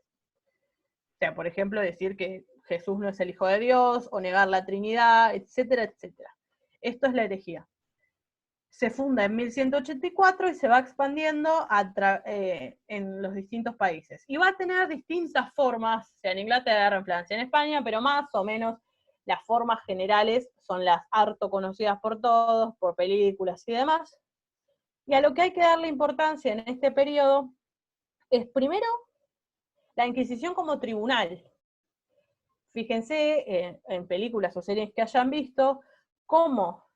O sea, por ejemplo, decir que Jesús no es el Hijo de Dios, o negar la Trinidad, etcétera, etcétera. Esto es la herejía. Se funda en 1184 y se va expandiendo en los distintos países. Y va a tener distintas formas, sea en Inglaterra, en Francia, en España, pero más o menos las formas generales son las harto conocidas por todos, por películas y demás. Y a lo que hay que darle importancia en este periodo es, primero, la Inquisición como tribunal. Fíjense en películas o series que hayan visto cómo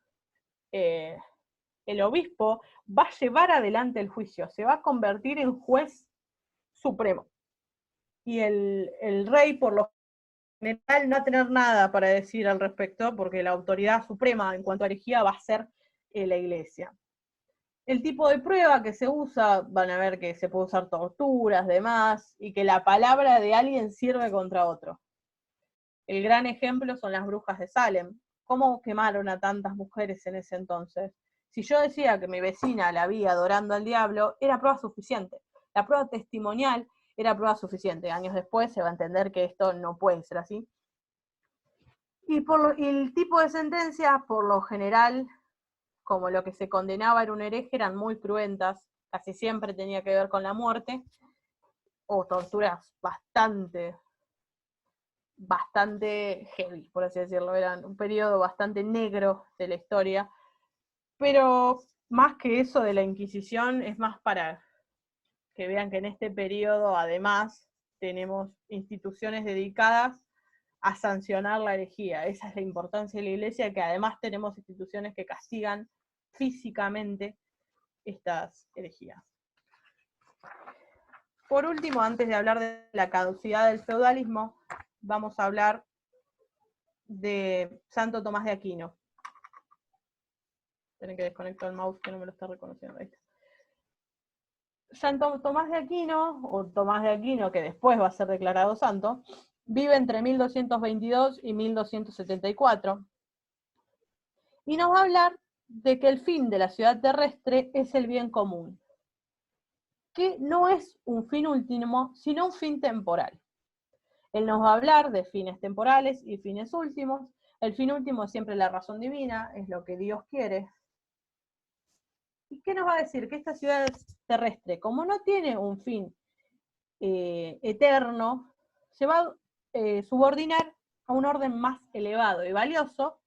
el obispo va a llevar adelante el juicio, se va a convertir en juez supremo. Y el rey, por lo general, no va a tener nada para decir al respecto, porque la autoridad suprema en cuanto a herejía va a ser la iglesia. El tipo de prueba que se usa, van a ver que se puede usar torturas, demás, y que la palabra de alguien sirve contra otro. El gran ejemplo son las brujas de Salem. ¿Cómo quemaron a tantas mujeres en ese entonces? Si yo decía que mi vecina la vi adorando al diablo, era prueba suficiente. La prueba testimonial era prueba suficiente. Años después se va a entender que esto no puede ser así. Y el tipo de sentencia, por lo general, como lo que se condenaba era un hereje, eran muy cruentas, casi siempre tenía que ver con la muerte, o torturas bastante heavy, por así decirlo, era un periodo bastante negro de la historia, pero más que eso de la Inquisición, es más para que vean que en este periodo, además, tenemos instituciones dedicadas a sancionar la herejía. Esa es la importancia de la Iglesia, que además tenemos instituciones que castigan físicamente estas herejías. Por último, antes de hablar de la caducidad del feudalismo, vamos a hablar de Santo Tomás de Aquino. Tienen que desconectar el mouse que no me lo está reconociendo. Ahí está. Santo Tomás de Aquino, o Tomás de Aquino, que después va a ser declarado santo, vive entre 1222 y 1274, y nos va a hablar de que el fin de la ciudad terrestre es el bien común, que no es un fin último, sino un fin temporal. Él nos va a hablar de fines temporales y fines últimos. El fin último es siempre la razón divina, es lo que Dios quiere. ¿Y qué nos va a decir? Que esta ciudad terrestre, como no tiene un fin eterno, se va a subordinar a un orden más elevado y valioso,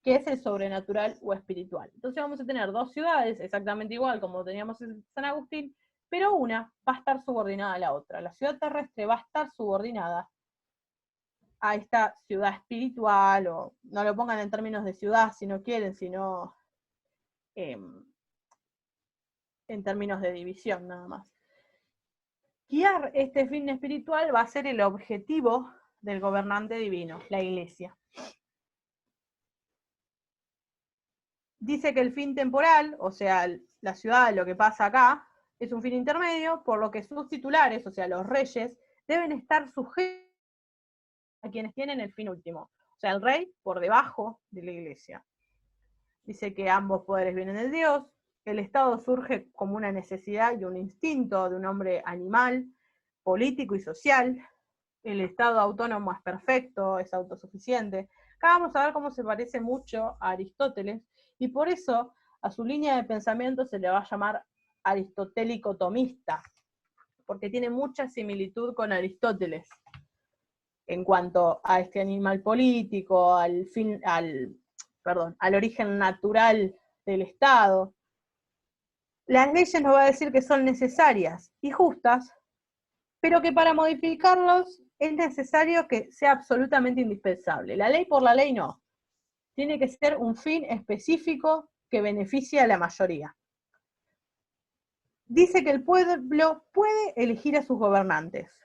que es el sobrenatural o espiritual. Entonces vamos a tener dos ciudades, exactamente igual como teníamos en San Agustín, pero una va a estar subordinada a la otra. La ciudad terrestre va a estar subordinada a esta ciudad espiritual, o no lo pongan en términos de ciudad si no quieren, sino en términos de división nada más. Guiar este fin espiritual va a ser el objetivo del gobernante divino, la Iglesia. Dice que el fin temporal, o sea, la ciudad, lo que pasa acá, es un fin intermedio, por lo que sus titulares, o sea, los reyes, deben estar sujetos a quienes tienen el fin último. O sea, el rey por debajo de la Iglesia. Dice que ambos poderes vienen de Dios, el Estado surge como una necesidad y un instinto de un hombre animal, político y social. El Estado autónomo es perfecto, es autosuficiente. Acá vamos a ver cómo se parece mucho a Aristóteles, y por eso a su línea de pensamiento se le va a llamar aristotélico tomista, porque tiene mucha similitud con Aristóteles en cuanto a este animal político, al origen natural del Estado. Las leyes nos va a decir que son necesarias y justas, pero que para modificarlos es necesario que sea absolutamente indispensable. La ley por la ley no. Tiene que ser un fin específico que beneficie a la mayoría. Dice que el pueblo puede elegir a sus gobernantes.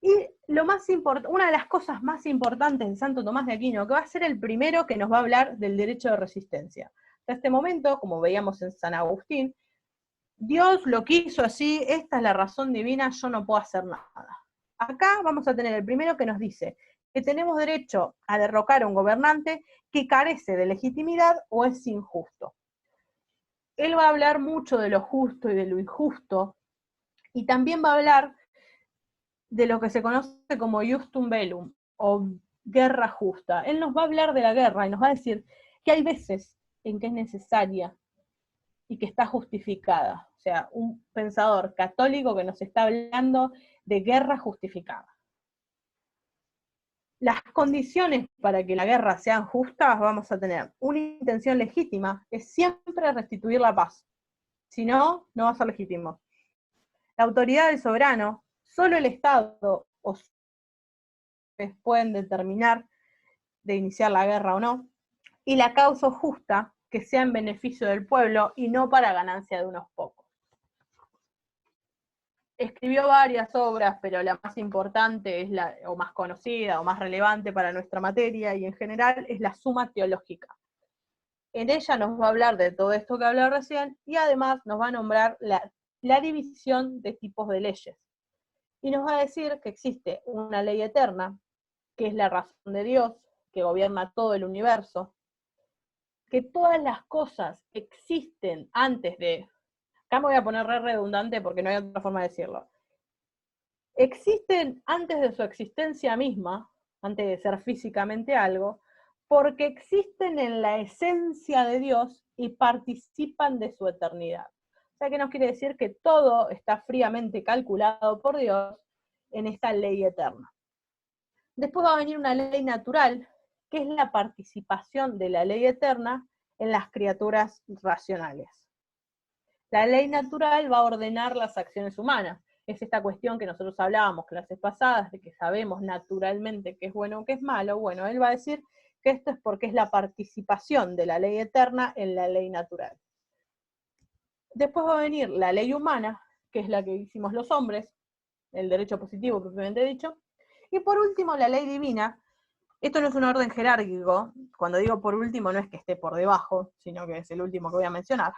Y una de las cosas más importantes de Santo Tomás de Aquino, que va a ser el primero que nos va a hablar del derecho de resistencia. Hasta este momento, como veíamos en San Agustín, Dios lo quiso así, esta es la razón divina, yo no puedo hacer nada. Acá vamos a tener el primero que nos dice que tenemos derecho a derrocar a un gobernante que carece de legitimidad o es injusto. Él va a hablar mucho de lo justo y de lo injusto, y también va a hablar de lo que se conoce como justum bellum, o guerra justa. Él nos va a hablar de la guerra y nos va a decir que hay veces en que es necesaria y que está justificada. O sea, un pensador católico que nos está hablando de guerra justificada. Las condiciones para que la guerra sean justas, vamos a tener una intención legítima, es siempre restituir la paz. Si no, no va a ser legítimo. La autoridad del soberano, solo el Estado o pueden determinar de iniciar la guerra o no, y la causa justa, que sea en beneficio del pueblo y no para ganancia de unos pocos. Escribió varias obras, pero la más importante es o más conocida o más relevante para nuestra materia y en general es la Suma Teológica. En ella nos va a hablar de todo esto que hablé recién y además nos va a nombrar la división de tipos de leyes. Y nos va a decir que existe una ley eterna, que es la razón de Dios, que gobierna todo el universo, que todas las cosas existen antes de... Acá me voy a poner redundante porque no hay otra forma de decirlo. Existen antes de su existencia misma, antes de ser físicamente algo, porque existen en la esencia de Dios y participan de su eternidad. O sea, que nos quiere decir que todo está fríamente calculado por Dios en esta ley eterna. Después va a venir una ley natural, que es la participación de la ley eterna en las criaturas racionales. La ley natural va a ordenar las acciones humanas. Es esta cuestión que nosotros hablábamos clases pasadas, de que sabemos naturalmente qué es bueno o qué es malo. Bueno, él va a decir que esto es porque es la participación de la ley eterna en la ley natural. Después va a venir la ley humana, que es la que hicimos los hombres, el derecho positivo propiamente dicho. Y por último, la ley divina. Esto no es un orden jerárquico. Cuando digo por último, no es que esté por debajo, sino que es el último que voy a mencionar.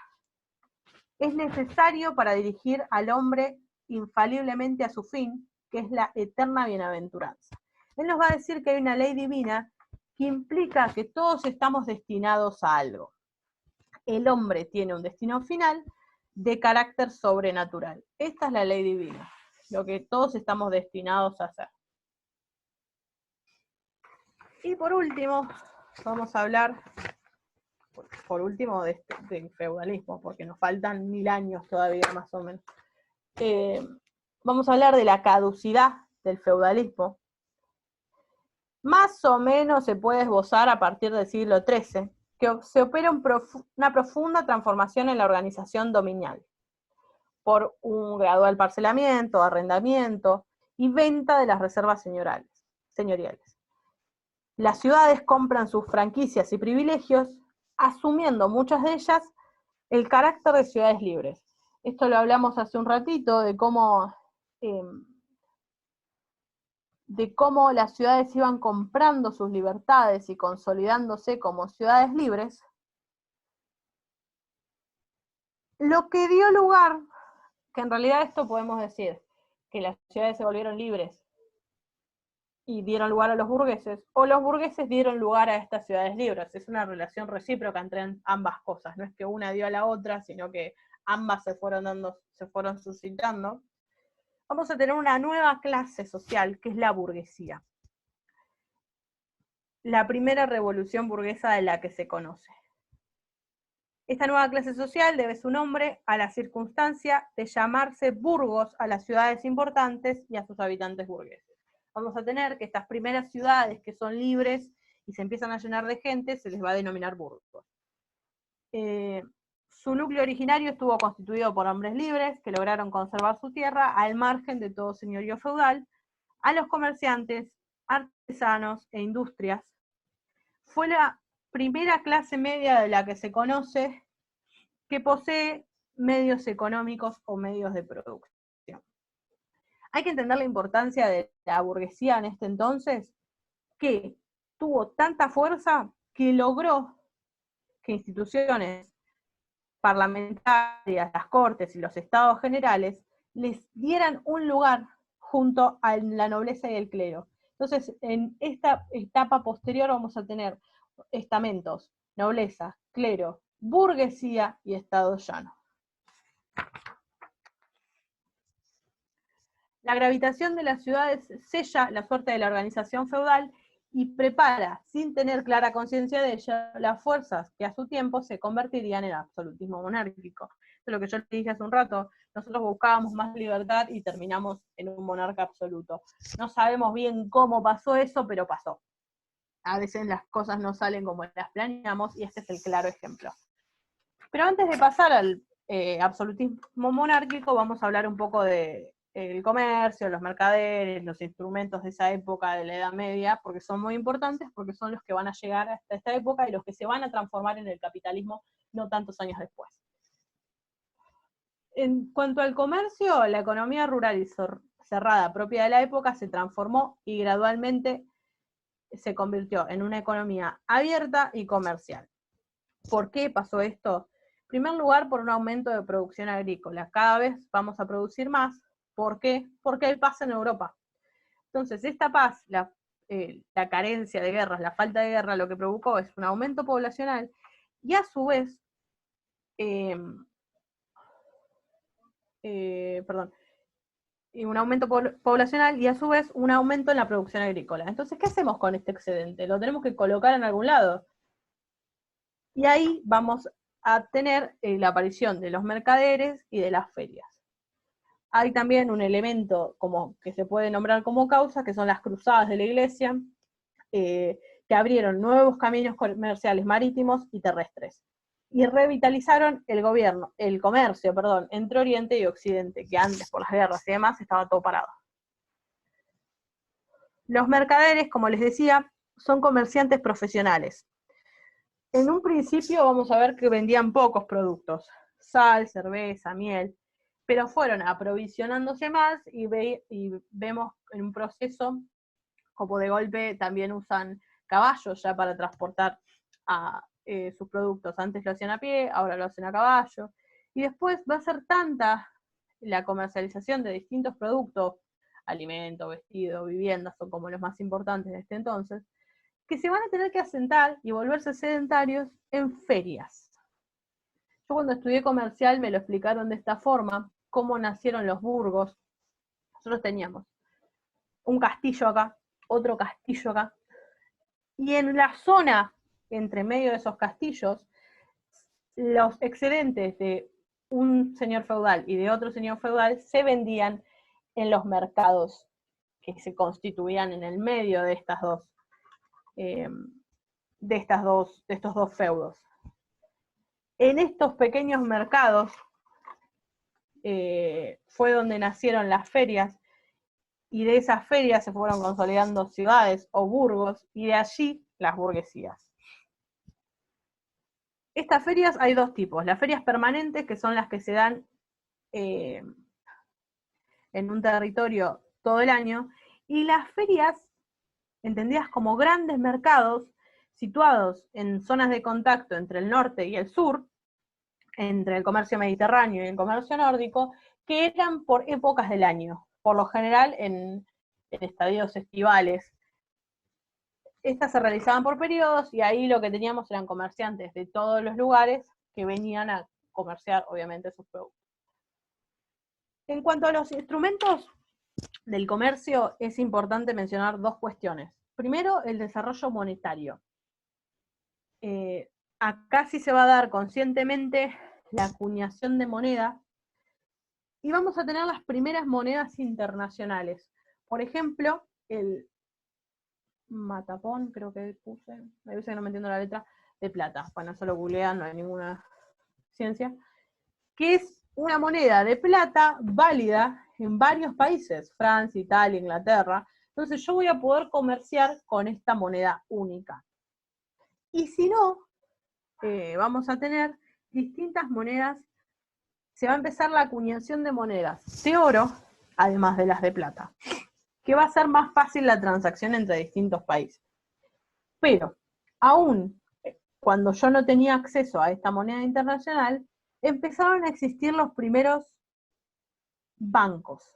Es necesario para dirigir al hombre infaliblemente a su fin, que es la eterna bienaventuranza. Él nos va a decir que hay una ley divina que implica que todos estamos destinados a algo. El hombre tiene un destino final de carácter sobrenatural. Esta es la ley divina, lo que todos estamos destinados a hacer. Y por último, vamos a hablar, por último, del feudalismo, porque nos faltan 1000 años todavía más o menos. Vamos a hablar de la caducidad del feudalismo. Más o menos se puede esbozar a partir del siglo XIII, que se opera una profunda transformación en la organización dominial, por un gradual parcelamiento, arrendamiento y venta de las reservas señoriales. Las ciudades compran sus franquicias y privilegios, asumiendo muchas de ellas el carácter de ciudades libres. Esto lo hablamos hace un ratito, de cómo las ciudades iban comprando sus libertades y consolidándose como ciudades libres, lo que dio lugar, que en realidad esto podemos decir, que las ciudades se volvieron libres y dieron lugar a los burgueses, o los burgueses dieron lugar a estas ciudades libres. Es una relación recíproca entre ambas cosas, no es que una dio a la otra, sino que ambas se fueron suscitando. Vamos a tener una nueva clase social, que es la burguesía. La primera revolución burguesa de la que se conoce. Esta nueva clase social debe su nombre a la circunstancia de llamarse burgos a las ciudades importantes y a sus habitantes burgueses. Vamos a tener que estas primeras ciudades que son libres y se empiezan a llenar de gente, se les va a denominar burgos. Su núcleo originario estuvo constituido por hombres libres que lograron conservar su tierra al margen de todo señorío feudal, a los comerciantes, artesanos e industrias. Fue la primera clase media de la que se conoce que posee medios económicos o medios de producción. Hay que entender la importancia de la burguesía en este entonces, que tuvo tanta fuerza que logró que instituciones parlamentarias, las cortes y los estados generales les dieran un lugar junto a la nobleza y el clero. Entonces, en esta etapa posterior vamos a tener estamentos, nobleza, clero, burguesía y estado llano. La gravitación de las ciudades sella la suerte de la organización feudal y prepara, sin tener clara conciencia de ella, las fuerzas que a su tiempo se convertirían en absolutismo monárquico. Esto es lo que yo le dije hace un rato, nosotros buscábamos más libertad y terminamos en un monarca absoluto. No sabemos bien cómo pasó eso, pero pasó. A veces las cosas no salen como las planeamos y este es el claro ejemplo. Pero antes de pasar al absolutismo monárquico, vamos a hablar un poco de el comercio, los mercaderes, los instrumentos de esa época de la Edad Media, porque son muy importantes, porque son los que van a llegar hasta esta época y los que se van a transformar en el capitalismo no tantos años después. En cuanto al comercio, la economía rural y cerrada propia de la época se transformó y gradualmente se convirtió en una economía abierta y comercial. ¿Por qué pasó esto? En primer lugar, por un aumento de producción agrícola. Cada vez vamos a producir más. ¿Por qué? Porque hay paz en Europa. Entonces, esta paz, la carencia de guerras, la falta de guerra, lo que provocó es un aumento poblacional y a su vez, un aumento poblacional y a su vez un aumento en la producción agrícola. Entonces, ¿qué hacemos con este excedente? Lo tenemos que colocar en algún lado. Y ahí vamos a tener la aparición de los mercaderes y de las ferias. Hay también un elemento como que se puede nombrar como causa, que son las cruzadas de la iglesia, que abrieron nuevos caminos comerciales marítimos y terrestres, y revitalizaron el comercio, entre Oriente y Occidente, que antes por las guerras y demás estaba todo parado. Los mercaderes, como les decía, son comerciantes profesionales. En un principio vamos a ver que vendían pocos productos, sal, cerveza, miel, pero fueron aprovisionándose más y vemos en un proceso como de golpe también usan caballos ya para transportar sus productos. Antes lo hacían a pie, ahora lo hacen a caballo. Y después va a ser tanta la comercialización de distintos productos, alimento, vestido, viviendas, son como los más importantes de este entonces, que se van a tener que asentar y volverse sedentarios en ferias. Yo cuando estudié comercial me lo explicaron de esta forma, cómo nacieron los burgos. Nosotros teníamos un castillo acá, otro castillo acá, y en la zona entre medio de esos castillos, los excedentes de un señor feudal y de otro señor feudal se vendían en los mercados que se constituían en el medio de estas dos de estos dos feudos. En estos pequeños mercados fue donde nacieron las ferias, y de esas ferias se fueron consolidando ciudades o burgos, y de allí las burguesías. Estas ferias hay dos tipos: las ferias permanentes, que son las que se dan en un territorio todo el año, y las ferias entendidas como grandes mercados situados en zonas de contacto entre el norte y el sur, entre el comercio mediterráneo y el comercio nórdico, que eran por épocas del año, por lo general en estadios estivales. Estas se realizaban por periodos, y ahí lo que teníamos eran comerciantes de todos los lugares que venían a comerciar, obviamente, sus productos. En cuanto a los instrumentos del comercio, es importante mencionar dos cuestiones. Primero, el desarrollo monetario. Acá sí se va a dar conscientemente la acuñación de moneda, y vamos a tener las primeras monedas internacionales. Por ejemplo, el matapón, creo que puse, me dice que no me entiendo la letra, de plata. Bueno, eso lo googlean, no hay ninguna ciencia. Que es una moneda de plata válida en varios países, Francia, Italia, Inglaterra. Entonces yo voy a poder comerciar con esta moneda única. Y si no, vamos a tener distintas monedas. Se va a empezar la acuñación de monedas de oro, además de las de plata, que va a ser más fácil la transacción entre distintos países. Pero, aún cuando yo no tenía acceso a esta moneda internacional, empezaron a existir los primeros bancos.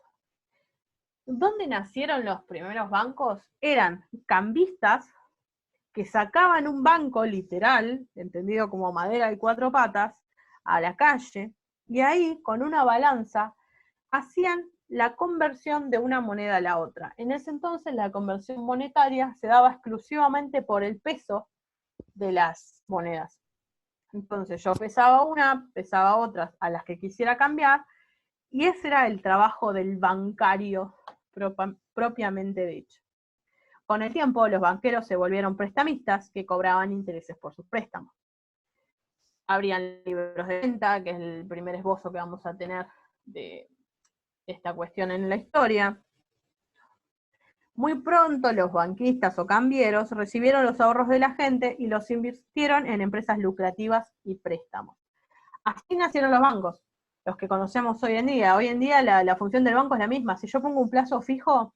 ¿Dónde nacieron los primeros bancos? Eran cambistas que sacaban un banco literal, entendido como madera de cuatro patas, a la calle, y ahí, con una balanza, hacían la conversión de una moneda a la otra. En ese entonces la conversión monetaria se daba exclusivamente por el peso de las monedas. Entonces yo pesaba una, pesaba otras a las que quisiera cambiar, y ese era el trabajo del bancario propiamente dicho. Con el tiempo, los banqueros se volvieron prestamistas que cobraban intereses por sus préstamos. Habrían libros de venta, que es el primer esbozo que vamos a tener de esta cuestión en la historia. Muy pronto los banquistas o cambieros recibieron los ahorros de la gente y los invirtieron en empresas lucrativas y préstamos. Así nacieron los bancos, los que conocemos hoy en día. Hoy en día la función del banco es la misma. Si yo pongo un plazo fijo,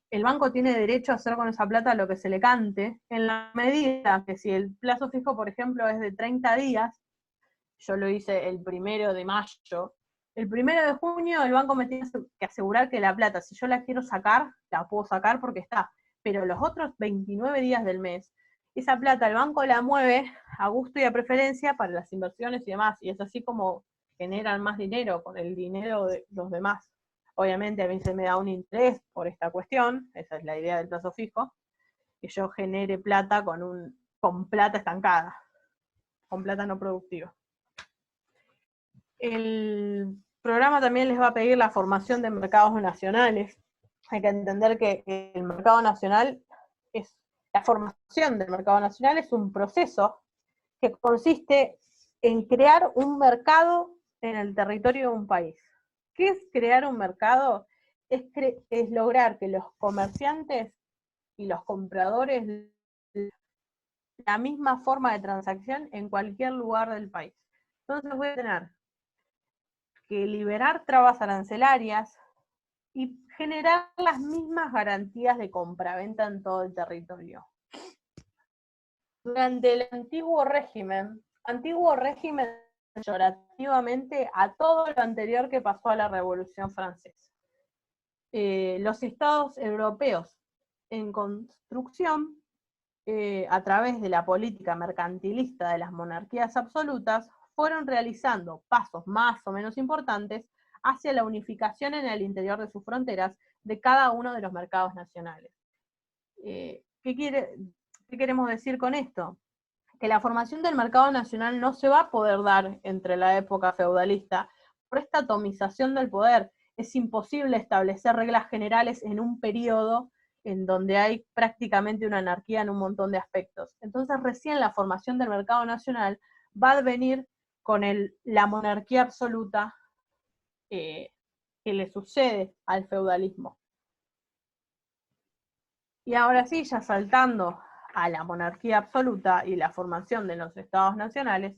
el banco tiene derecho a hacer con esa plata lo que se le cante, en la medida que si el plazo fijo, por ejemplo, es de 30 días, yo lo hice el 1 de mayo, el 1 de junio el banco me tiene que asegurar que la plata, si yo la quiero sacar, la puedo sacar porque está, pero los otros 29 días del mes, esa plata el banco la mueve a gusto y a preferencia para las inversiones y demás, y es así como generan más dinero con el dinero de los demás. Obviamente a mí se me da un interés por esta cuestión, esa es la idea del plazo fijo, que yo genere plata con plata estancada, con plata no productiva. El programa también les va a pedir la formación de mercados nacionales. Hay que entender que el mercado nacional la formación del mercado nacional es un proceso que consiste en crear un mercado en el territorio de un país. ¿Qué es crear un mercado? Es lograr que los comerciantes y los compradores la misma forma de transacción en cualquier lugar del país. Entonces voy a tener que liberar trabas arancelarias y generar las mismas garantías de compraventa en todo el territorio. Durante el antiguo régimen peyorativamente a todo lo anterior que pasó a la Revolución Francesa. Los estados europeos en construcción, a través de la política mercantilista de las monarquías absolutas, fueron realizando pasos más o menos importantes hacia la unificación en el interior de sus fronteras de cada uno de los mercados nacionales. ¿Qué queremos decir con esto? Que la formación del mercado nacional no se va a poder dar entre la época feudalista por esta atomización del poder. Es imposible establecer reglas generales en un periodo en donde hay prácticamente una anarquía en un montón de aspectos. Entonces recién la formación del mercado nacional va a venir con la monarquía absoluta que le sucede al feudalismo. Y ahora sí, ya saltando a la monarquía absoluta y la formación de los estados nacionales,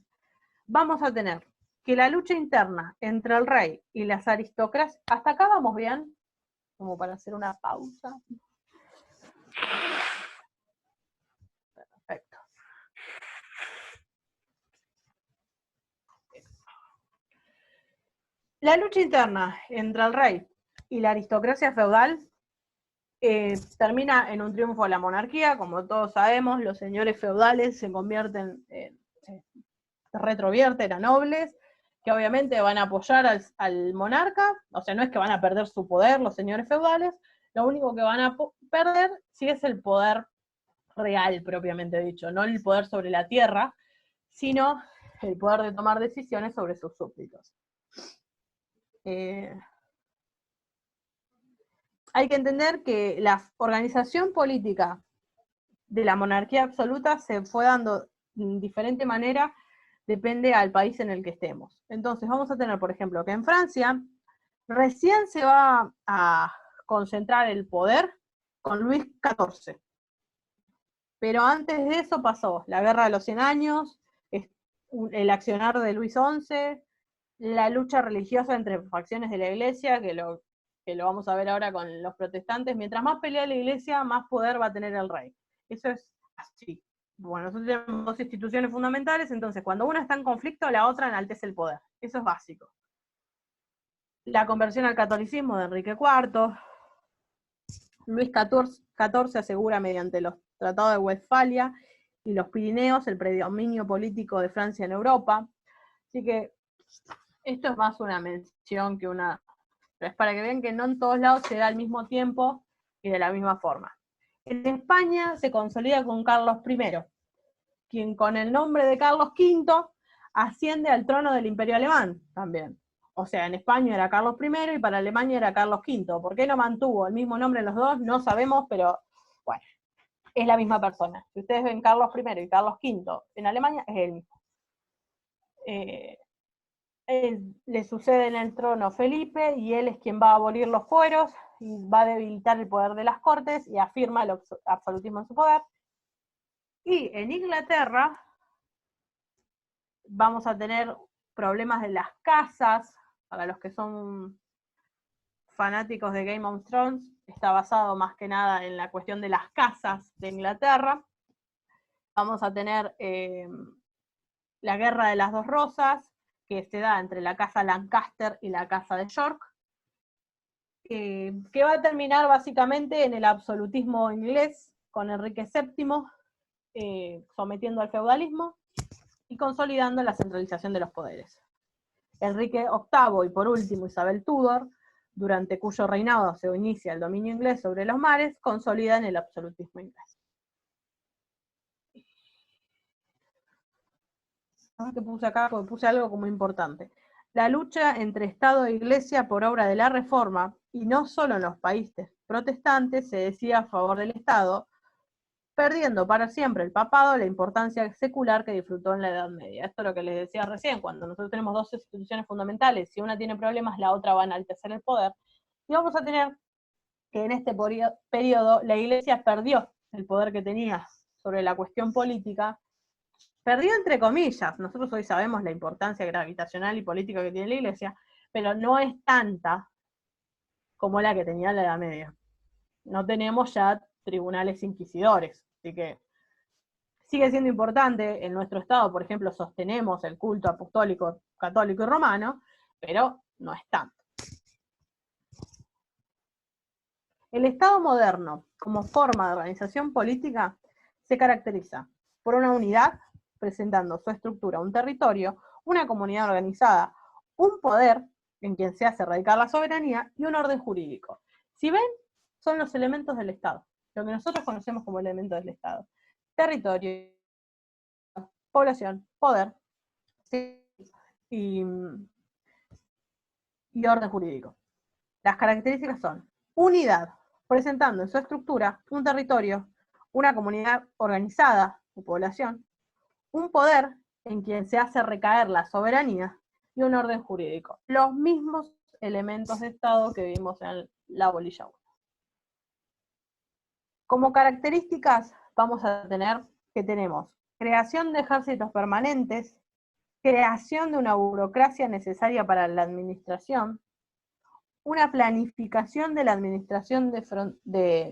vamos a tener que la lucha interna entre el rey y las aristocracias, hasta acá vamos bien, como para hacer una pausa. Perfecto. La lucha interna entre el rey y la aristocracia feudal termina en un triunfo de la monarquía. Como todos sabemos, los señores feudales se convierten retrovierten a nobles, que obviamente van a apoyar al monarca. O sea, no es que van a perder su poder los señores feudales, lo único que van a perder sí es el poder real, propiamente dicho, no el poder sobre la tierra, sino el poder de tomar decisiones sobre sus súbditos. Hay que entender que la organización política de la monarquía absoluta se fue dando de diferente manera, depende al país en el que estemos. Entonces vamos a tener, por ejemplo, que en Francia recién se va a concentrar el poder con Luis XIV. Pero antes de eso pasó la Guerra de los 100 Años, el accionar de Luis XI, la lucha religiosa entre facciones de la Iglesia, que lo vamos a ver ahora con los protestantes. Mientras más pelea la Iglesia, más poder va a tener el rey. Eso es así. Bueno, nosotros tenemos dos instituciones fundamentales, entonces cuando una está en conflicto, la otra enaltece el poder. Eso es básico. La conversión al catolicismo de Enrique IV. Luis XIV asegura mediante los tratados de Westfalia y los Pirineos el predominio político de Francia en Europa. Así que esto es más una mención que una... Pero es para que vean que no en todos lados se da al mismo tiempo y de la misma forma. En España se consolida con Carlos I, quien con el nombre de Carlos V asciende al trono del Imperio Alemán también. O sea, en España era Carlos I y para Alemania era Carlos V. ¿Por qué no mantuvo el mismo nombre los dos? No sabemos, pero bueno, es la misma persona. Si ustedes ven Carlos I y Carlos V en Alemania, es el mismo. Le sucede en el trono Felipe y él es quien va a abolir los fueros y va a debilitar el poder de las cortes y afirma el absolutismo en su poder. Y en Inglaterra vamos a tener problemas de las casas. Para los que son fanáticos de Game of Thrones, está basado más que nada en la cuestión de las casas de Inglaterra. Vamos a tener la Guerra de las Dos Rosas, que se da entre la casa Lancaster y la casa de York, que va a terminar básicamente en el absolutismo inglés, con Enrique VII sometiendo al feudalismo y consolidando la centralización de los poderes. Enrique VIII y por último Isabel Tudor, durante cuyo reinado se inicia el dominio inglés sobre los mares, consolidan el absolutismo inglés. Que puse acá, porque puse algo como importante. La lucha entre Estado e Iglesia por obra de la Reforma, y no solo en los países protestantes, se decía a favor del Estado, perdiendo para siempre el papado la importancia secular que disfrutó en la Edad Media. Esto es lo que les decía recién, cuando nosotros tenemos dos instituciones fundamentales, si una tiene problemas, la otra va a enaltecer el poder, y vamos a tener que en este periodo la Iglesia perdió el poder que tenía sobre la cuestión política, perdió entre comillas. Nosotros hoy sabemos la importancia gravitacional y política que tiene la Iglesia, pero no es tanta como la que tenía en la Edad Media. No tenemos ya tribunales inquisidores, así que sigue siendo importante. En nuestro Estado, por ejemplo, sostenemos el culto apostólico, católico y romano, pero no es tanto. El Estado moderno, como forma de organización política, se caracteriza por una unidad, presentando su estructura, un territorio, una comunidad organizada, un poder en quien se hace radicar la soberanía y un orden jurídico. Si ven, son los elementos del Estado, lo que nosotros conocemos como elementos del Estado. Territorio, población, poder y orden jurídico. Las características son unidad, presentando en su estructura un territorio, una comunidad organizada o población, un poder en quien se hace recaer la soberanía y un orden jurídico. Los mismos elementos de Estado que vimos en la bolilla 1. Como características vamos a tener que tenemos creación de ejércitos permanentes, creación de una burocracia necesaria para la administración, una planificación de la administración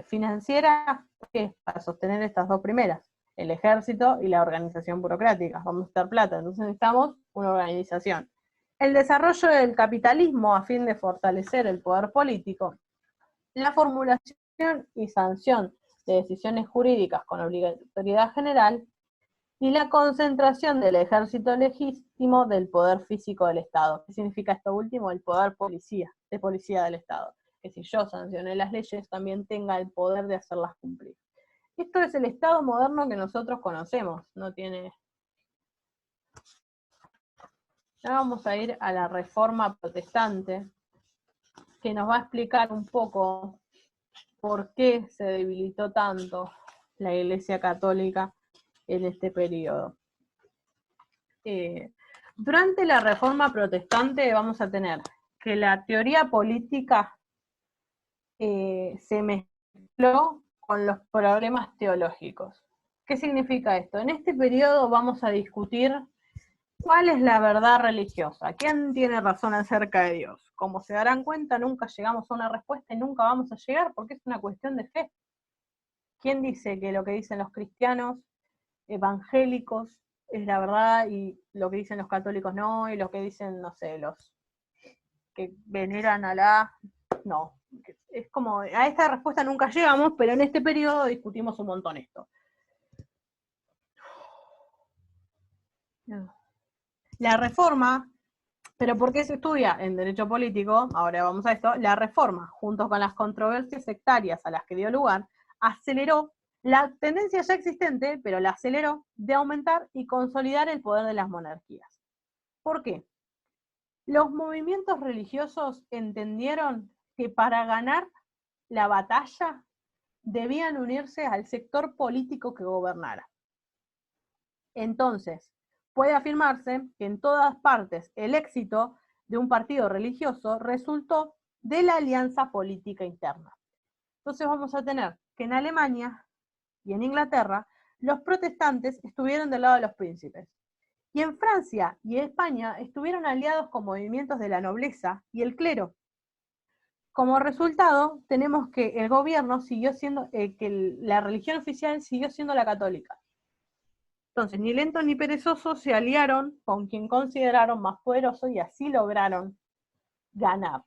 financiera, que es para sostener estas dos primeras, el ejército y la organización burocrática. Vamos a necesitar plata, entonces necesitamos una organización. El desarrollo del capitalismo a fin de fortalecer el poder político, la formulación y sanción de decisiones jurídicas con obligatoriedad general, y la concentración del ejército legítimo del poder físico del Estado. ¿Qué significa esto último? El poder de policía del Estado. Que si yo sancioné las leyes, también tenga el poder de hacerlas cumplir. Esto es el Estado moderno que nosotros conocemos. No tiene... Ahora vamos a ir a la Reforma Protestante, que nos va a explicar un poco por qué se debilitó tanto la Iglesia Católica en este periodo. Durante la Reforma Protestante vamos a tener que la teoría política se mezcló con los problemas teológicos. ¿Qué significa esto? En este periodo vamos a discutir cuál es la verdad religiosa, quién tiene razón acerca de Dios. Como se darán cuenta, nunca llegamos a una respuesta y nunca vamos a llegar porque es una cuestión de fe. ¿Quién dice que lo que dicen los cristianos evangélicos es la verdad y lo que dicen los católicos no, y lo que dicen, no sé, los que veneran a Alá, no? Es como, a esta respuesta nunca llegamos, pero en este periodo discutimos un montón esto. La reforma, pero ¿por qué se estudia en derecho político? Ahora vamos a esto. La reforma, junto con las controversias sectarias a las que dio lugar, aceleró la tendencia ya existente, pero la aceleró, de aumentar y consolidar el poder de las monarquías. ¿Por qué? Los movimientos religiosos entendieron que para ganar la batalla debían unirse al sector político que gobernara. Entonces, puede afirmarse que en todas partes el éxito de un partido religioso resultó de la alianza política interna. Entonces vamos a tener que en Alemania y en Inglaterra los protestantes estuvieron del lado de los príncipes. Y en Francia y España estuvieron aliados con movimientos de la nobleza y el clero. Como resultado, tenemos que el gobierno siguió siendo, que la religión oficial siguió siendo la católica. Entonces, ni lento ni perezoso se aliaron con quien consideraron más poderoso y así lograron ganar.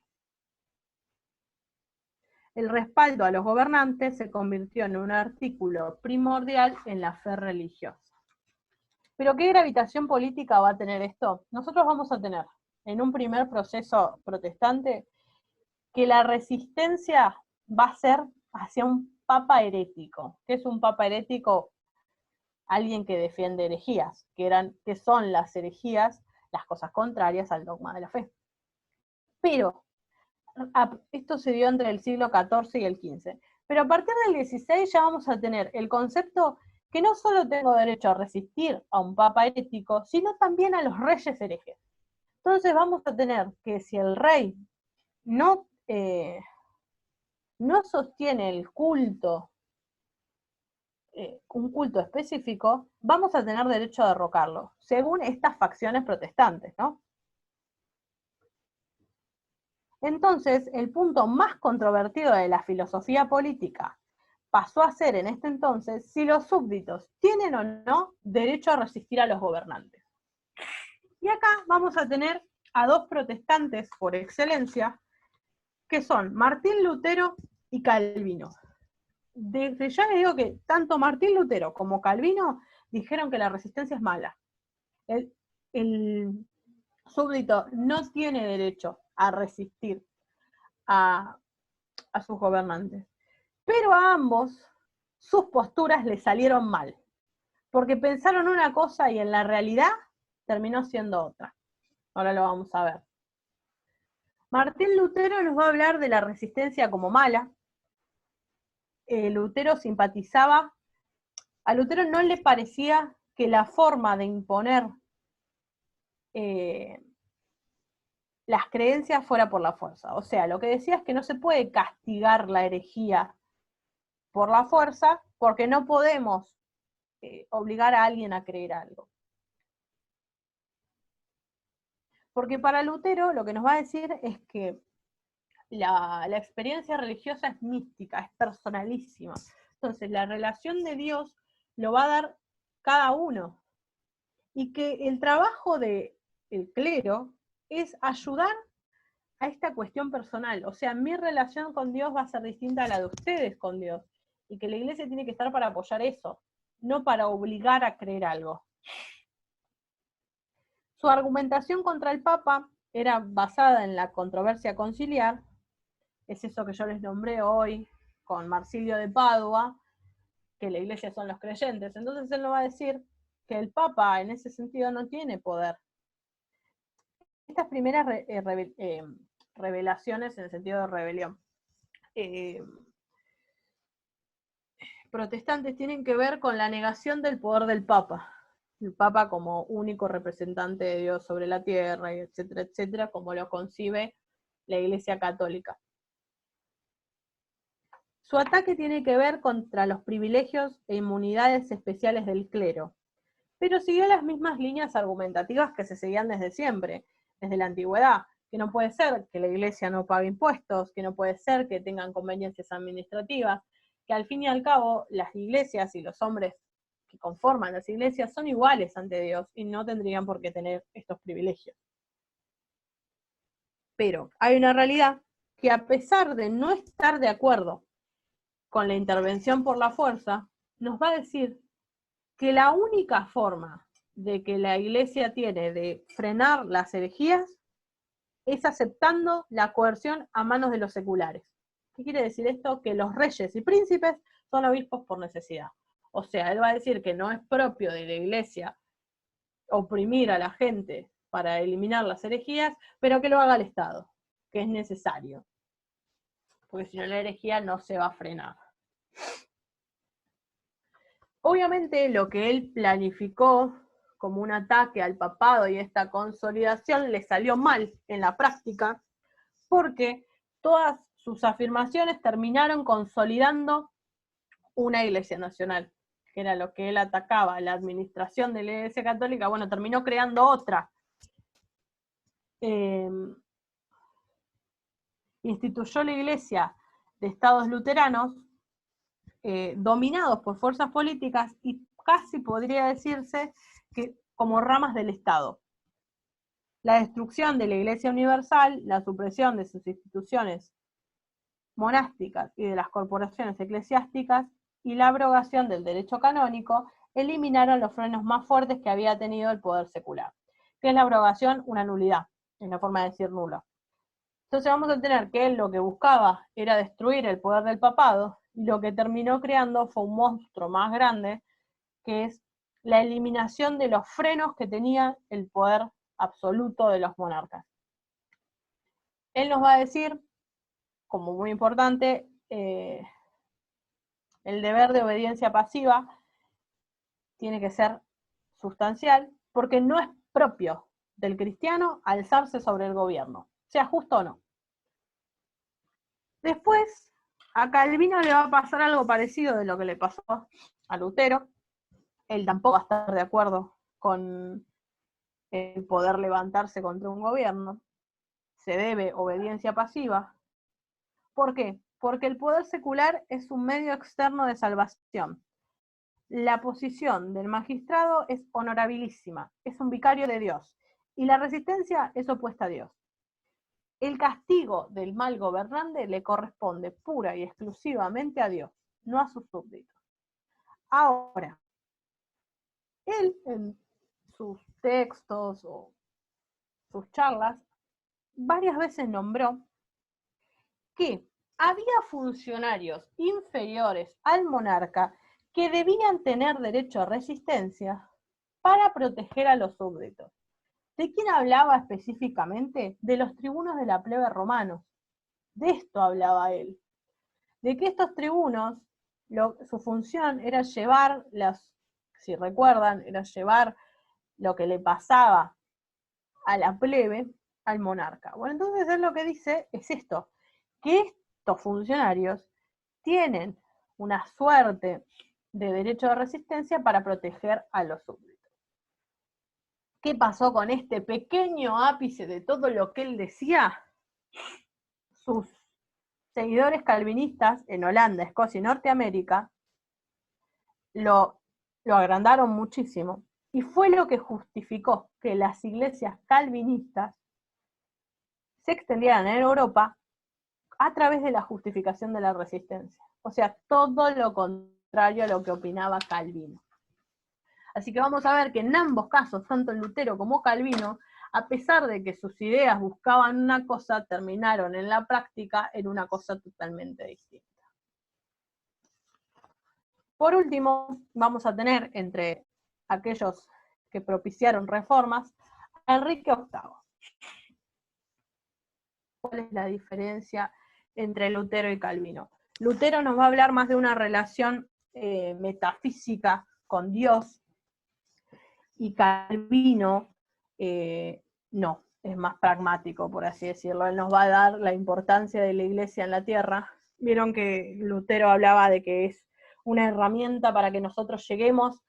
El respaldo a los gobernantes se convirtió en un artículo primordial en la fe religiosa. ¿Pero qué gravitación política va a tener esto? Nosotros vamos a tener, en un primer proceso protestante, que la resistencia va a ser hacia un papa herético. ¿Qué es un papa herético? Alguien que defiende herejías, que son las herejías, las cosas contrarias al dogma de la fe. Pero esto se dio entre el siglo XIV y el XV. Pero a partir del XVI ya vamos a tener el concepto que no solo tengo derecho a resistir a un papa herético, sino también a los reyes herejes. Entonces vamos a tener que si el rey no sostiene el culto, un culto específico, vamos a tener derecho a derrocarlo, según estas facciones protestantes, ¿no? Entonces, el punto más controvertido de la filosofía política pasó a ser en este entonces si los súbditos tienen o no derecho a resistir a los gobernantes. Y acá vamos a tener a dos protestantes por excelencia, que son Martín Lutero y Calvino. Desde ya les digo que tanto Martín Lutero como Calvino dijeron que la resistencia es mala. El súbdito no tiene derecho a resistir a sus gobernantes. Pero a ambos sus posturas les salieron mal, porque pensaron una cosa y en la realidad terminó siendo otra. Ahora lo vamos a ver. Martín Lutero nos va a hablar de la resistencia como mala, Lutero simpatizaba, a Lutero no le parecía que la forma de imponer las creencias fuera por la fuerza. O sea, lo que decía es que no se puede castigar la herejía por la fuerza, porque no podemos obligar a alguien a creer algo. Porque para Lutero lo que nos va a decir es que la experiencia religiosa es mística, es personalísima. Entonces la relación de Dios lo va a dar cada uno. Y que el trabajo del clero es ayudar a esta cuestión personal. O sea, mi relación con Dios va a ser distinta a la de ustedes con Dios. Y que la iglesia tiene que estar para apoyar eso, no para obligar a creer algo. Su argumentación contra el Papa era basada en la controversia conciliar, es eso que yo les nombré hoy con Marsilio de Padua, que la iglesia son los creyentes. Entonces él nos va a decir que el Papa en ese sentido no tiene poder. Estas primeras revelaciones en el sentido de rebelión protestantes tienen que ver con la negación del poder del Papa. El Papa como único representante de Dios sobre la tierra, etcétera, etcétera, como lo concibe la Iglesia Católica. Su ataque tiene que ver contra los privilegios e inmunidades especiales del clero, pero siguió las mismas líneas argumentativas que se seguían desde siempre, desde la antigüedad, que no puede ser que la Iglesia no pague impuestos, que no puede ser que tengan conveniencias administrativas, que al fin y al cabo las iglesias y los hombres que conforman las iglesias son iguales ante Dios y no tendrían por qué tener estos privilegios. Pero hay una realidad que a pesar de no estar de acuerdo con la intervención por la fuerza, nos va a decir que la única forma de que la iglesia tiene de frenar las herejías es aceptando la coerción a manos de los seculares. ¿Qué quiere decir esto? Que los reyes y príncipes son obispos por necesidad. O sea, él va a decir que no es propio de la iglesia oprimir a la gente para eliminar las herejías, pero que lo haga el Estado, que es necesario. Porque si no, la herejía no se va a frenar. Obviamente lo que él planificó como un ataque al papado y esta consolidación le salió mal en la práctica, porque todas sus afirmaciones terminaron consolidando una iglesia nacional, que era lo que él atacaba, la administración de la iglesia católica. Bueno, terminó creando otra. Instituyó la iglesia de estados luteranos, dominados por fuerzas políticas y casi podría decirse que como ramas del Estado. La destrucción de la Iglesia Universal, la supresión de sus instituciones monásticas y de las corporaciones eclesiásticas y la abrogación del derecho canónico eliminaron los frenos más fuertes que había tenido el poder secular. ¿Qué es la abrogación? Una nulidad, es la forma de decir nulo. Entonces vamos a tener que él lo que buscaba era destruir el poder del papado, y lo que terminó creando fue un monstruo más grande, que es la eliminación de los frenos que tenía el poder absoluto de los monarcas. Él nos va a decir, como muy importante, el deber de obediencia pasiva tiene que ser sustancial, porque no es propio del cristiano alzarse sobre el gobierno, sea justo o no. Después, a Calvino le va a pasar algo parecido de lo que le pasó a Lutero. Él tampoco va a estar de acuerdo con el poder levantarse contra un gobierno. Se debe obediencia pasiva. ¿Por qué? Porque el poder secular es un medio externo de salvación. La posición del magistrado es honorabilísima, es un vicario de Dios, y la resistencia es opuesta a Dios. El castigo del mal gobernante le corresponde pura y exclusivamente a Dios, no a sus súbditos. Ahora, él en sus textos o sus charlas varias veces nombró que había funcionarios inferiores al monarca que debían tener derecho a resistencia para proteger a los súbditos. ¿De quién hablaba específicamente? De los tribunos de la plebe romanos. De esto hablaba él. De que estos tribunos su función era llevar, si recuerdan, era llevar lo que le pasaba a la plebe al monarca. Bueno, entonces él lo que dice es esto, que estos funcionarios tienen una suerte de derecho de resistencia para proteger a los súbditos. ¿Qué pasó con este pequeño ápice de todo lo que él decía? Sus seguidores calvinistas en Holanda, Escocia y Norteamérica lo agrandaron muchísimo y fue lo que justificó que las iglesias calvinistas se extendieran en Europa a través de la justificación de la resistencia. O sea, todo lo contrario a lo que opinaba Calvino. Así que vamos a ver que en ambos casos, tanto Lutero como Calvino, a pesar de que sus ideas buscaban una cosa, terminaron en la práctica en una cosa totalmente distinta. Por último, vamos a tener entre aquellos que propiciaron reformas a Enrique VIII. ¿Cuál es la diferencia entre Lutero y Calvino? Lutero nos va a hablar más de una relación metafísica con Dios, y Calvino no, es más pragmático, por así decirlo. Él nos va a dar la importancia de la iglesia en la tierra. Vieron que Lutero hablaba de que es una herramienta para que nosotros lleguemos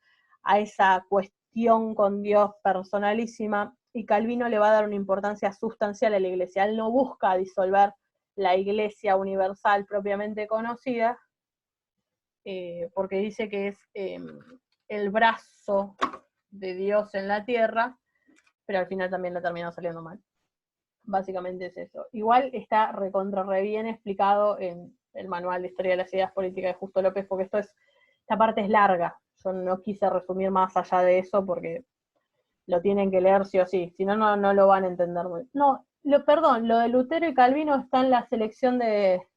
a esa cuestión con Dios personalísima, y Calvino le va a dar una importancia sustancial a la iglesia. Él no busca disolver la iglesia universal propiamente conocida, porque dice que es el brazo de Dios en la tierra, pero al final también le terminó saliendo mal. Básicamente es eso. Igual está recontra re bien explicado en el manual de historia de las ideas políticas de Justo López, porque esta parte es larga. Yo no quise resumir más allá de eso porque lo tienen que leer sí o sí, si no, no lo van a entender muy bien. No, perdón, lo de Lutero y Calvino está en la selección de